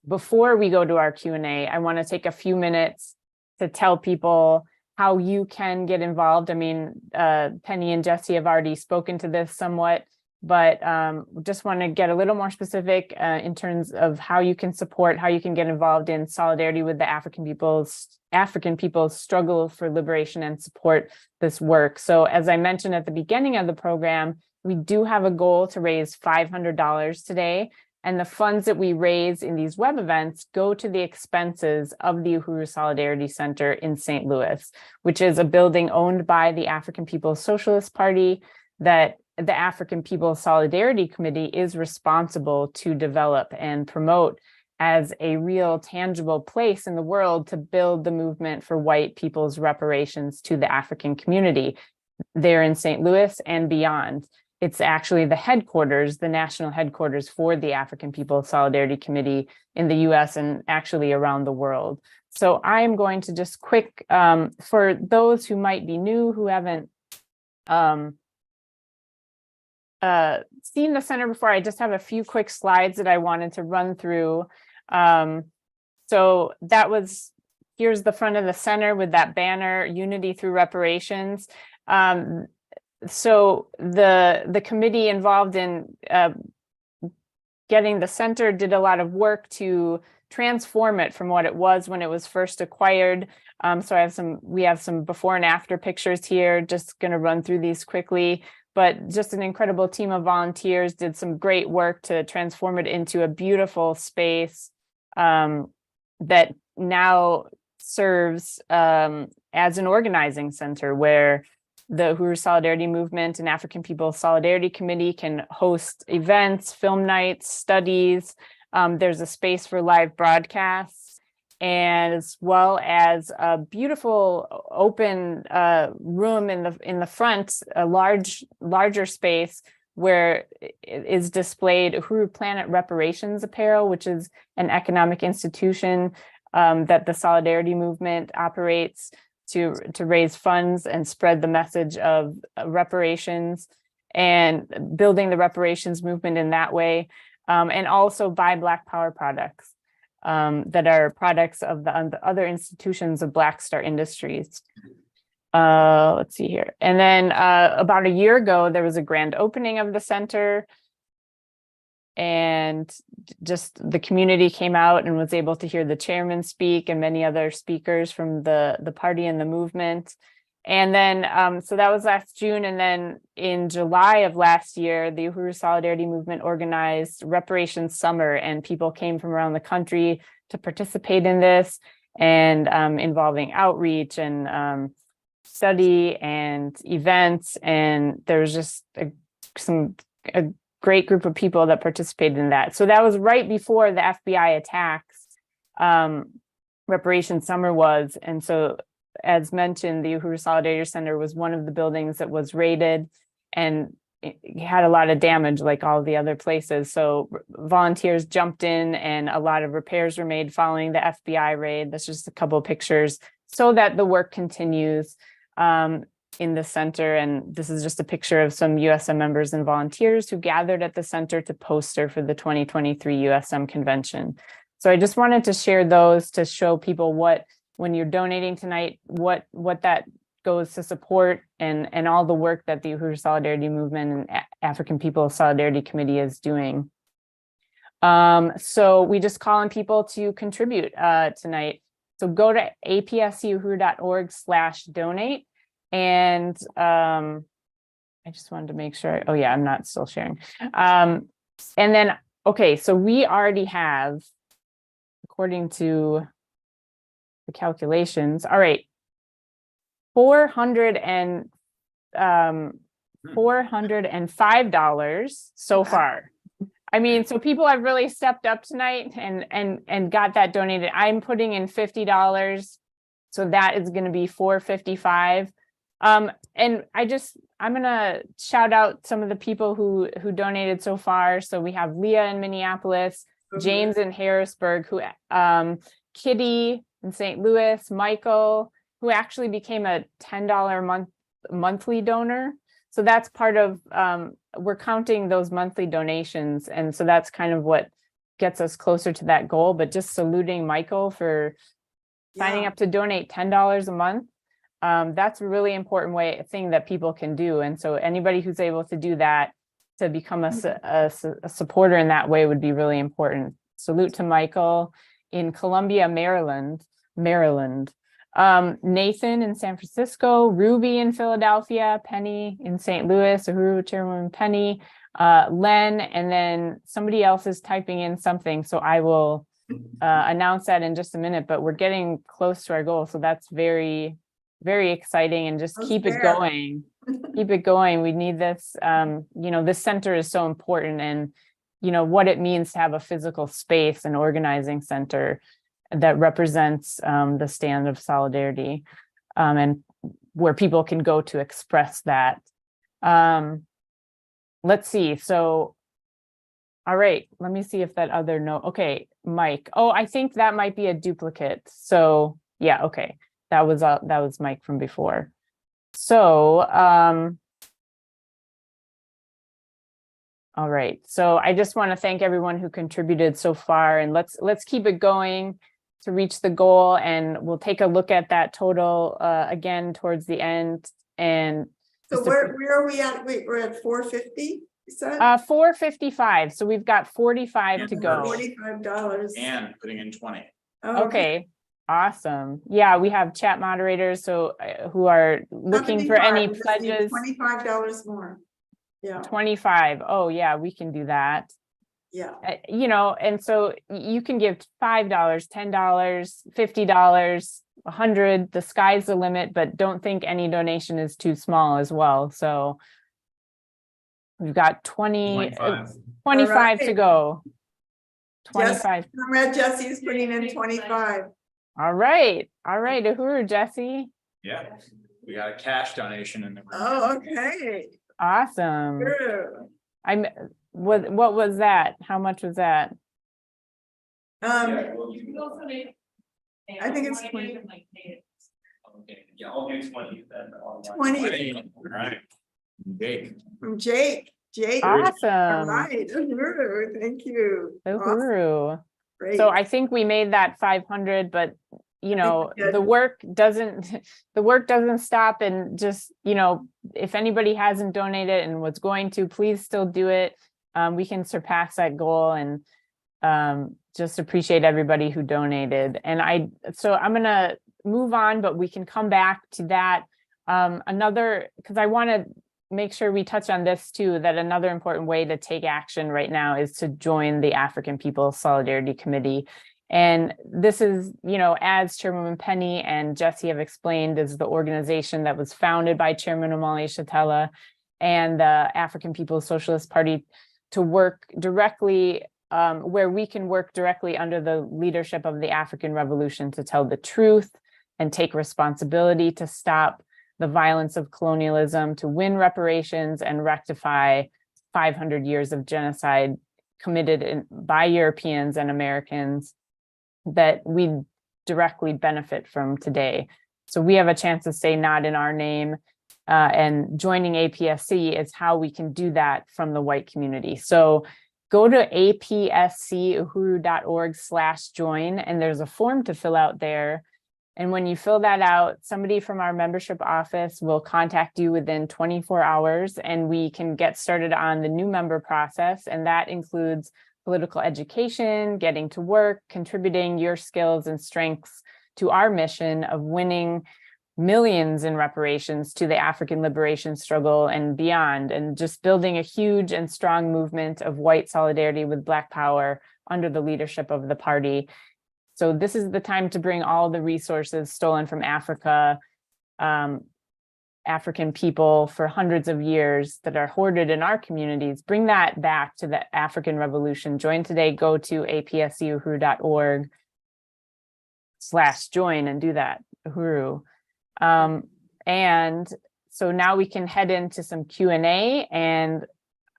before we go to our Q&A, I want to take a few minutes to tell people how you can get involved. I mean, Penny and Jesse have already spoken to this somewhat, but just want to get a little more specific in terms of how you can support, how you can get involved in solidarity with the African people's struggle for liberation and support this work. So as I mentioned at the beginning of the program, we do have a goal to raise $500 today. And the funds that we raise in these web events go to the expenses of the Uhuru Solidarity Center in St. Louis, which is a building owned by the African People's Socialist Party that the African People's Solidarity Committee is responsible to develop and promote as a real tangible place in the world to build the movement for white people's reparations to the African community there in St. Louis and beyond. It's actually the headquarters, the national headquarters for the African People's Solidarity Committee in the US and actually around the world. So I'm going to just quick, for those who might be new, who haven't seen the center before, I just have a few quick slides that I wanted to run through. So that was, here's the front of the center with that banner, Unity Through Reparations. So the committee involved in getting the center did a lot of work to transform it from what it was when it was first acquired. So we have some before and after pictures here, just going to run through these quickly, but just an incredible team of volunteers did some great work to transform it into a beautiful space that now serves as an organizing center where the Uhuru Solidarity Movement and African People's Solidarity Committee can host events, film nights, studies. There's a space for live broadcasts, and as well as a beautiful open room in the front, a larger space where is displayed Uhuru Planet Reparations apparel, which is an economic institution that the Solidarity Movement operates to raise funds and spread the message of reparations and building the reparations movement in that way, and also buy Black Power products that are products of the other institutions of Black Star Industries. Let's see here. And then about a year ago, there was a grand opening of the center, and just the community came out and was able to hear the chairman speak and many other speakers from the party and the movement. And then, so that was last June. And then in July of last year, the Uhuru Solidarity Movement organized Reparations Summer, and people came from around the country to participate in this, and involving outreach and study and events. And there was just a great group of people that participated in that. So that was right before the FBI attacks, Reparations Summer was. And so, as mentioned, the Uhuru Solidarity Center was one of the buildings that was raided, and it had a lot of damage like all the other places. So volunteers jumped in and a lot of repairs were made following the FBI raid. That's just a couple of pictures so that the work continues in the center. And this is just a picture of some USM members and volunteers who gathered at the center to poster for the 2023 USM convention. So I just wanted to share those to show people when you're donating tonight, what that goes to support, and all the work that the Uhuru Solidarity Movement and African People's Solidarity Committee is doing. So we just call on people to contribute tonight. So go to apscuhuru.org/donate. And I just wanted to make sure. Oh yeah, I'm not still sharing. And then, okay, so we already have, according to the calculations, all right, $405 so far. I mean, so people have really stepped up tonight and got that donated. I'm putting in $50, so that is going to be $455. And I'm gonna shout out some of the people who donated so far. So we have Leah in Minneapolis, James in Harrisburg, Kitty in St. Louis, Michael, who actually became a $10 monthly donor. So that's part of, we're counting those monthly donations. And so that's kind of what gets us closer to that goal. But just saluting Michael for signing up to donate $10 a month. That's a really important thing that people can do. And so anybody who's able to do that, to become a supporter in that way would be really important. Salute to Michael in Columbia, Maryland. Nathan in San Francisco, Ruby in Philadelphia, Penny in St. Louis, Uhuru, Chairwoman Penny, Len, and then somebody else is typing in something. So I will announce that in just a minute, but we're getting close to our goal. So that's very, very exciting, and just keep it going. Keep it going. We need this. This center is so important, and what it means to have a physical space, an organizing center that represents the stand of solidarity, and where people can go to express that. Let's see. So, all right, let me see if that other note. Okay, Mike. Oh, I think that might be a duplicate. So yeah, okay. That was Mike from before. So, all right. So I just want to thank everyone who contributed so far, and let's keep it going to reach the goal, and we'll take a look at that total again towards the end. And so where are we at? Wait, we're at 450. You said 455. So we've got 45 to go. $45 And putting in 20. Oh, Okay. Awesome. Yeah, we have chat moderators so who are looking for any pledges. $25 more. Yeah. 25. Oh yeah, we can do that. Yeah. And so you can give $5, $10, $50, 100. The sky's the limit, but don't think any donation is too small as well. So we've got 25 right. to go. 25. Comrade Jesse is putting in 25. All right. Uhuru, Jesse. Yeah, we got a cash donation in the room. Oh, okay. Awesome. True. What was that? How much was that? I think it's 20. Yeah, I'll do 20 then. 20. All right. Jake. From Jake. Awesome. All right. Uhuru. Thank you. Uhuru. Awesome. Great. So I think we made that 500, but the work doesn't stop, and just, if anybody hasn't donated and was going to, please still do it. We can surpass that goal, and just appreciate everybody who donated. And so I'm going to move on, but we can come back to that. Because I want to make sure we touch on this too, that another important way to take action right now is to join the African People's Solidarity Committee. And this is, as Chairwoman Penny and Jesse have explained, is the organization that was founded by Chairman Omali Shatella and the African People's Socialist Party to work directly, where we can work directly under the leadership of the African Revolution to tell the truth and take responsibility to stop the violence of colonialism, to win reparations and rectify 500 years of genocide committed by Europeans and Americans that we directly benefit from today. So we have a chance to say not in our name, and joining APSC is how we can do that from the white community. So go to apscuhuru.org/join, and there's a form to fill out there. And when you fill that out, somebody from our membership office will contact you within 24 hours, and we can get started on the new member process. And that includes political education, getting to work, contributing your skills and strengths to our mission of winning millions in reparations to the African liberation struggle and beyond, and just building a huge and strong movement of white solidarity with Black power under the leadership of the party. So this is the time to bring all the resources stolen from Africa, African people for hundreds of years that are hoarded in our communities, bring that back to the African Revolution. Join today, go to apscuhuru.org/join and do that, Uhuru. And so now we can head into some Q&A, and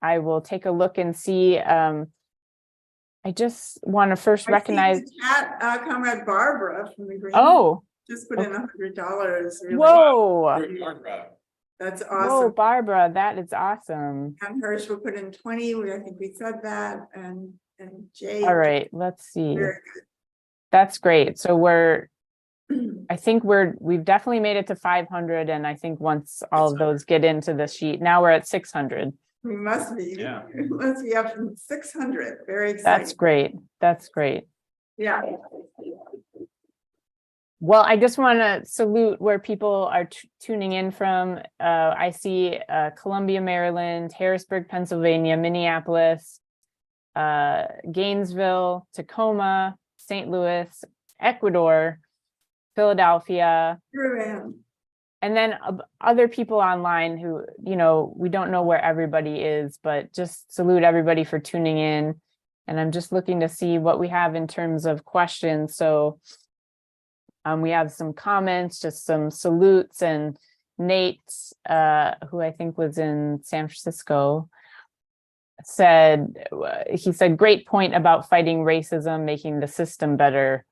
I will take a look and see. I just want to first recognize Comrade Barbara from the Green. Oh, just put in $100. Really. Whoa. That's awesome. Whoa, Barbara, that is awesome. And Hirsch will put in 20. I think we said that. And Jay. All right, let's see. Very good. That's great. So I think we've definitely made it to 500. And I think once all of those get into the sheet, now we're at 600. We must be. Yeah. We must be up from 600. Very exciting. That's great. That's great. Yeah. Well, I just want to salute where people are tuning in from. I see Columbia, Maryland, Harrisburg, Pennsylvania, Minneapolis, Gainesville, Tacoma, St. Louis, Ecuador, Philadelphia, and then other people online who, you know, we don't know where everybody is, but just salute everybody for tuning in. And I'm just looking to see what we have in terms of questions. So we have some comments, just some salutes, and Nate, who I think was in San Francisco, he said, great point about fighting racism, making the system better.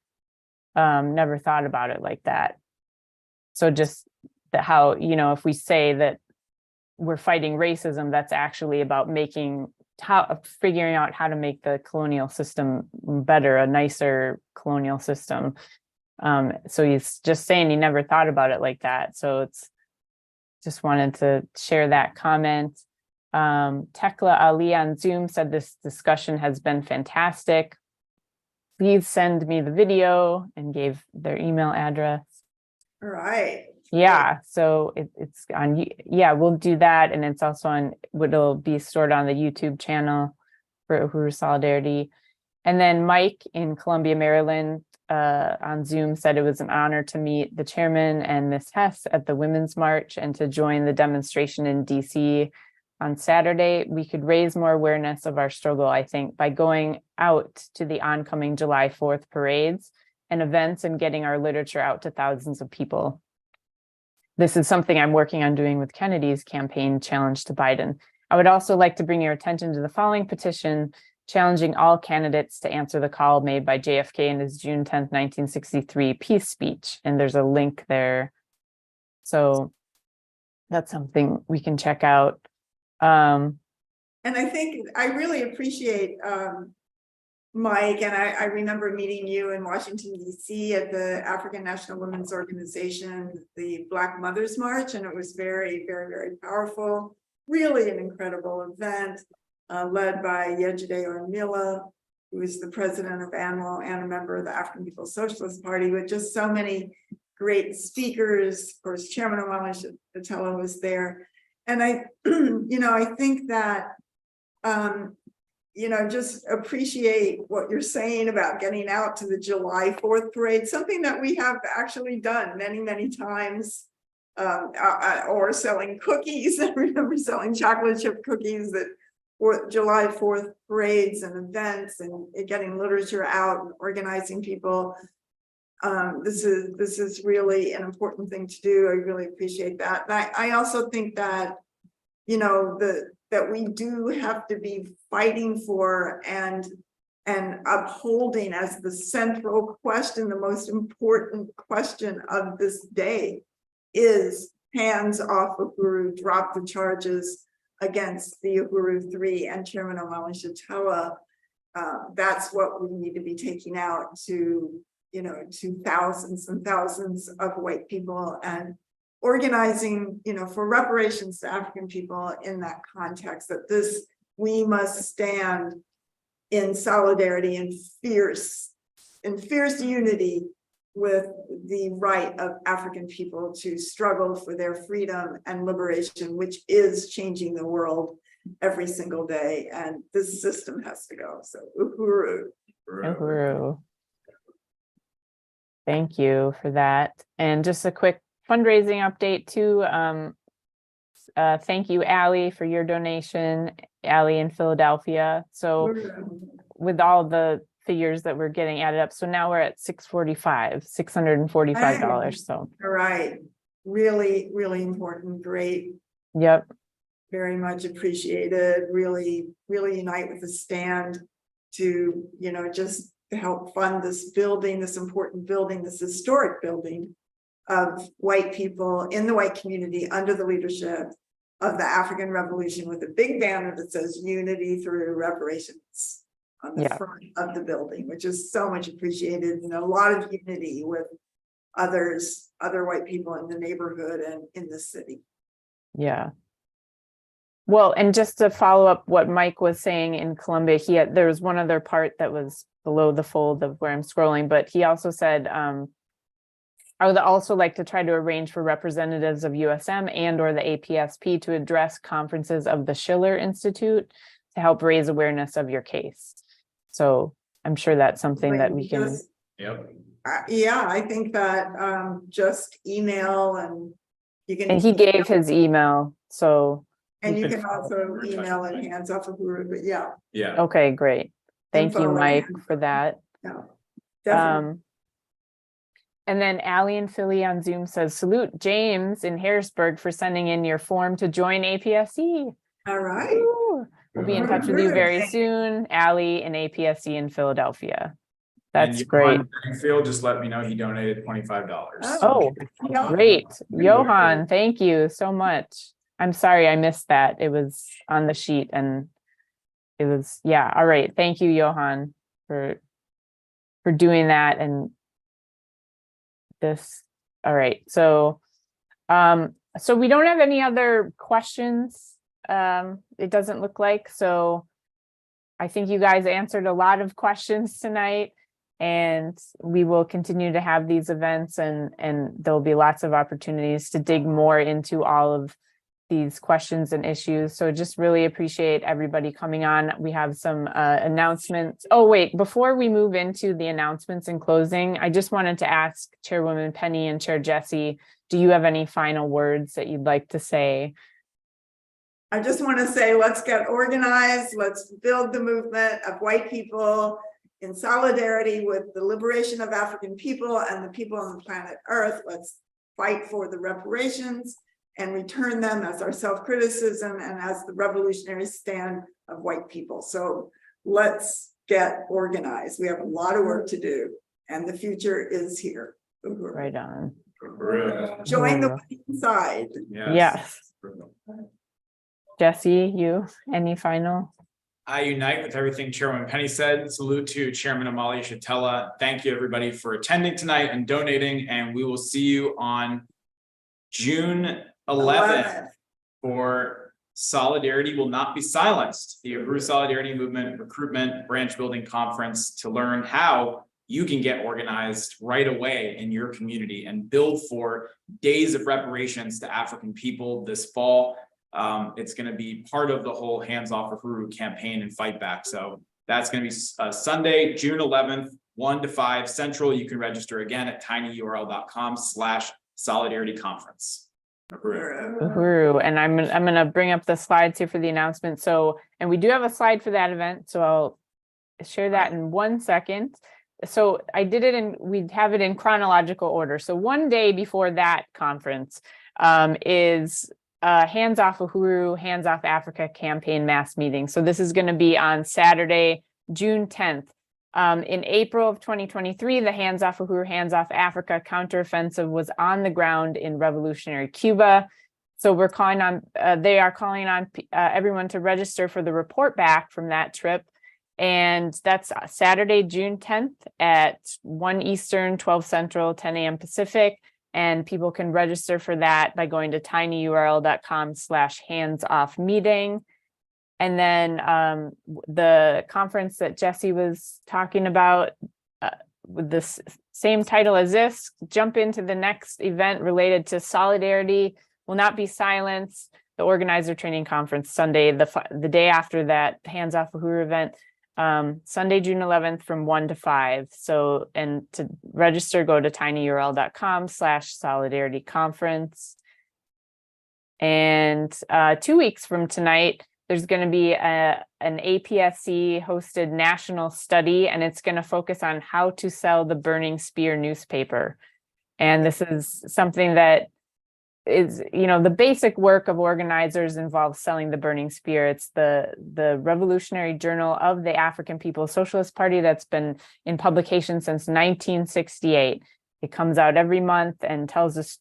Never thought about it like that. So just how, you know, if we say that we're fighting racism, that's actually about figuring out how to make the colonial system better, a nicer colonial system. So he's just saying he never thought about it like that. So just wanted to share that comment. Tekla Ali on Zoom said this discussion has been fantastic. Please send me the video, and gave their email address. All right. Yeah, so it's on. Yeah, we'll do that, and it's also on. It'll be stored on the YouTube channel for Uhuru Solidarity. And then Mike in Columbia, Maryland, on Zoom said it was an honor to meet the chairman and Ms. Hess at the Women's March and to join the demonstration in DC on Saturday. We could raise more awareness of our struggle, I think, by going out to the oncoming July 4th parades and events and getting our literature out to thousands of people. This is something I'm working on doing with Kennedy's campaign challenge to Biden. I would also like to bring your attention to the following petition challenging all candidates to answer the call made by JFK in his June 10th, 1963 peace speech. And there's a link there. So that's something we can check out. And I think I really appreciate Mike, and I remember meeting you in Washington, D.C. at the African National Women's Organization, the Black Mothers March, and it was very, very, very powerful, really an incredible event led by Yejide Ormila, who is the president of ANWO and a member of the African People's Socialist Party, with just so many great speakers. Of course, Chairman Omala Shatella was there. And I, I think that, just appreciate what you're saying about getting out to the July 4th parade, something that we have actually done many, many times, or selling cookies. I remember selling chocolate chip cookies for July 4th parades and events, and getting literature out and organizing people. This is really an important thing to do. I really appreciate that. And I also think that, that we do have to be fighting for and upholding as the central question, the most important question of this day is hands off Uhuru, drop the charges against the Uhuru 3 and Chairman Omala Shatella. That's what we need to be taking out to thousands and thousands of white people, and organizing, for reparations to African people in that context, that we must stand in solidarity and fierce unity with the right of African people to struggle for their freedom and liberation, which is changing the world every single day. And this system has to go. So Uhuru. Uhuru. Thank you for that. And just a quick fundraising update too. Thank you, Allie, for your donation, Allie in Philadelphia. So with all the figures that we're getting added up, so now we're at $645. So all right, really, really important. Great. Yep. Very much appreciated. Really, really unite with the stand to, just to help fund this building, this important building, this historic building of white people in the white community under the leadership of the African Revolution, with a big banner that says unity through reparations on the front of the building, which is so much appreciated. A lot of unity with other white people in the neighborhood and in the city. Yeah. Well, and just to follow up what Mike was saying in Columbia, there was one other part that was below the fold of where I'm scrolling, but he also said, I would also like to try to arrange for representatives of USM and or the APSP to address conferences of the Schiller Institute to help raise awareness of your case. So I'm sure that's something that we can. Yep. Yeah, I think that just email and you can. And he gave his email, so. And you can also email it hands off of Uhuru, but yeah. Yeah. Okay, great. Thank you, Info Mike, and- for that. Yeah, definitely. And then Allie and Philly on Zoom says, salute James in Harrisburg for sending in your form to join APSC. All right. Woo! We'll be in touch with you very soon. Allie in APSC in Philadelphia. That's great. Phil just let me know he donated $25. Oh, great. Johan, thank you so much. I'm sorry I missed that. It was on the sheet and it was, yeah. All right. Thank you, Johan, for doing that. And this, all right. So, so we don't have any other questions. It doesn't look like, so I think you guys answered a lot of questions tonight. And we will continue to have these events and there'll be lots of opportunities to dig more into all of these questions and issues. So just really appreciate everybody coming on. We have some announcements. Oh, wait, before we move into the announcements and closing, I just wanted to ask Chairwoman Penny and Chair Jesse, do you have any final words that you'd like to say? I just want to say, let's get organized. Let's build the movement of white people in solidarity with the liberation of African people and the people on the planet Earth. Let's fight for the reparations and return them as our self-criticism and as the revolutionary stand of white people. So let's get organized. We have a lot of work to do and the future is here. Right on. Join the winning side. Yes. Jesse, you, any final? I unite with everything Chairwoman Penny said. Salute to Chairman Amalia Shatella. Thank you everybody for attending tonight and donating. And we will see you on June 11th for Solidarity Will Not Be Silenced, the Uhuru Solidarity Movement Recruitment Branch Building Conference, to learn how you can get organized right away in your community and build for days of reparations to African people this fall. It's going to be part of the whole Hands Off Uhuru campaign and fight back. So that's going to be Sunday, June 11th, 1 to 5 Central. You can register again at tinyurl.com/solidarityconference. Uhuru. And I'm going to bring up the slides here for the announcement. So, and we do have a slide for that event. So I'll share that in 1 second. So I did it and we'd have it in chronological order. So one day before that conference is Hands Off Uhuru, Hands Off Africa campaign mass meeting. So this is going to be on Saturday, June 10th. In April of 2023, the Hands Off Uhuru, Hands Off Africa counteroffensive was on the ground in revolutionary Cuba. So we're calling on, they are calling on everyone to register for the report back from that trip. And that's Saturday, June 10th at 1 Eastern, 12 Central, 10 a.m. Pacific. And people can register for that by going to tinyurl.com/handsoffmeeting. And then the conference that Jesse was talking about with this same title as this, jump into the next event related to Solidarity Will Not Be Silenced, the organizer training conference Sunday, the day after that Hands Off Uhuru event, Sunday, June 11th from 1 to 5. So, and to register, go to tinyurl.com/solidarityconference. And 2 weeks from tonight, there's going to be an APSC hosted national study, and it's going to focus on how to sell the Burning Spear newspaper. And this is something that is, you know, the basic work of organizers involves selling the Burning Spear. It's the revolutionary journal of the African People's Socialist Party that's been in publication since 1968. It comes out every month and tells us,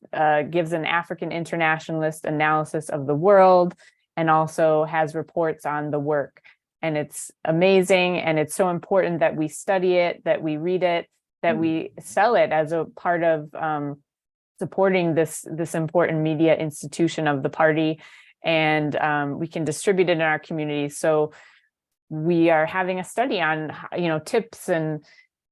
gives an African internationalist analysis of the world, and also has reports on the work. And it's amazing. And it's so important that we study it, that we read it, that we sell it as a part of supporting this important media institution of the party. and we can distribute it in our community. So we are having a study on, tips and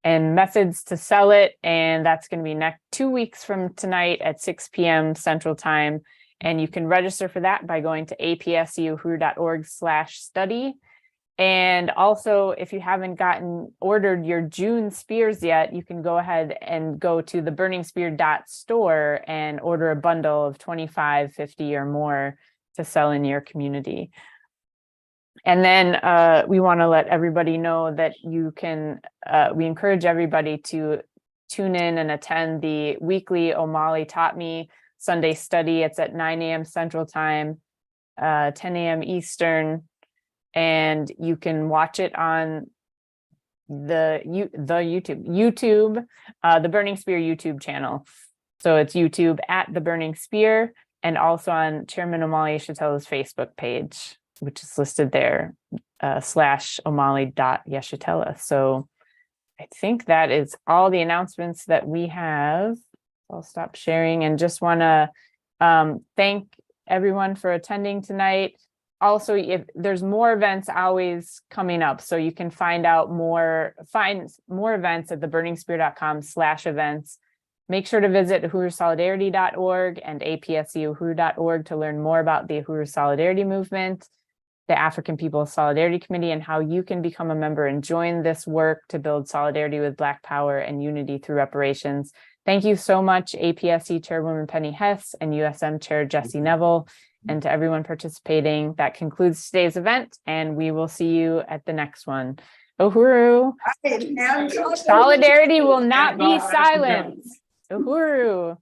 methods to sell it. And that's going to be next 2 weeks from tonight at 6 p.m. Central Time. And you can register for that by going to apseuhuru.org/study. And also, if you haven't ordered your June spears yet, you can go ahead and go to the burningspear.store and order a bundle of 25, 50 or more to sell in your community. And then we want to let everybody know that you can, we encourage everybody to tune in and attend the weekly O'Malley Taught Me Sunday study. It's at 9 a.m. Central Time, 10 a.m. Eastern, and you can watch it on the YouTube, the Burning Spear YouTube channel. So it's YouTube at the Burning Spear, and also on Chairman O'Malley Yeshitela's Facebook page, which is listed there, /O'Malley.Yeshitela. So I think that is all the announcements that we have. I'll stop sharing and just want to thank everyone for attending tonight. Also, if there's more events always coming up, so you can find more events at theburningspear.com/events. Make sure to visit uhurusolidarity.org and apseuhuru.org to learn more about the Uhuru Solidarity Movement, the African People's Solidarity Committee, and how you can become a member and join this work to build solidarity with Black power and unity through reparations. Thank you so much, APSC Chairwoman Penny Hess and USM Chair Jesse Neville, and to everyone participating. That concludes today's event, and we will see you at the next one. Uhuru. And Solidarity will not be silenced. Uhuru.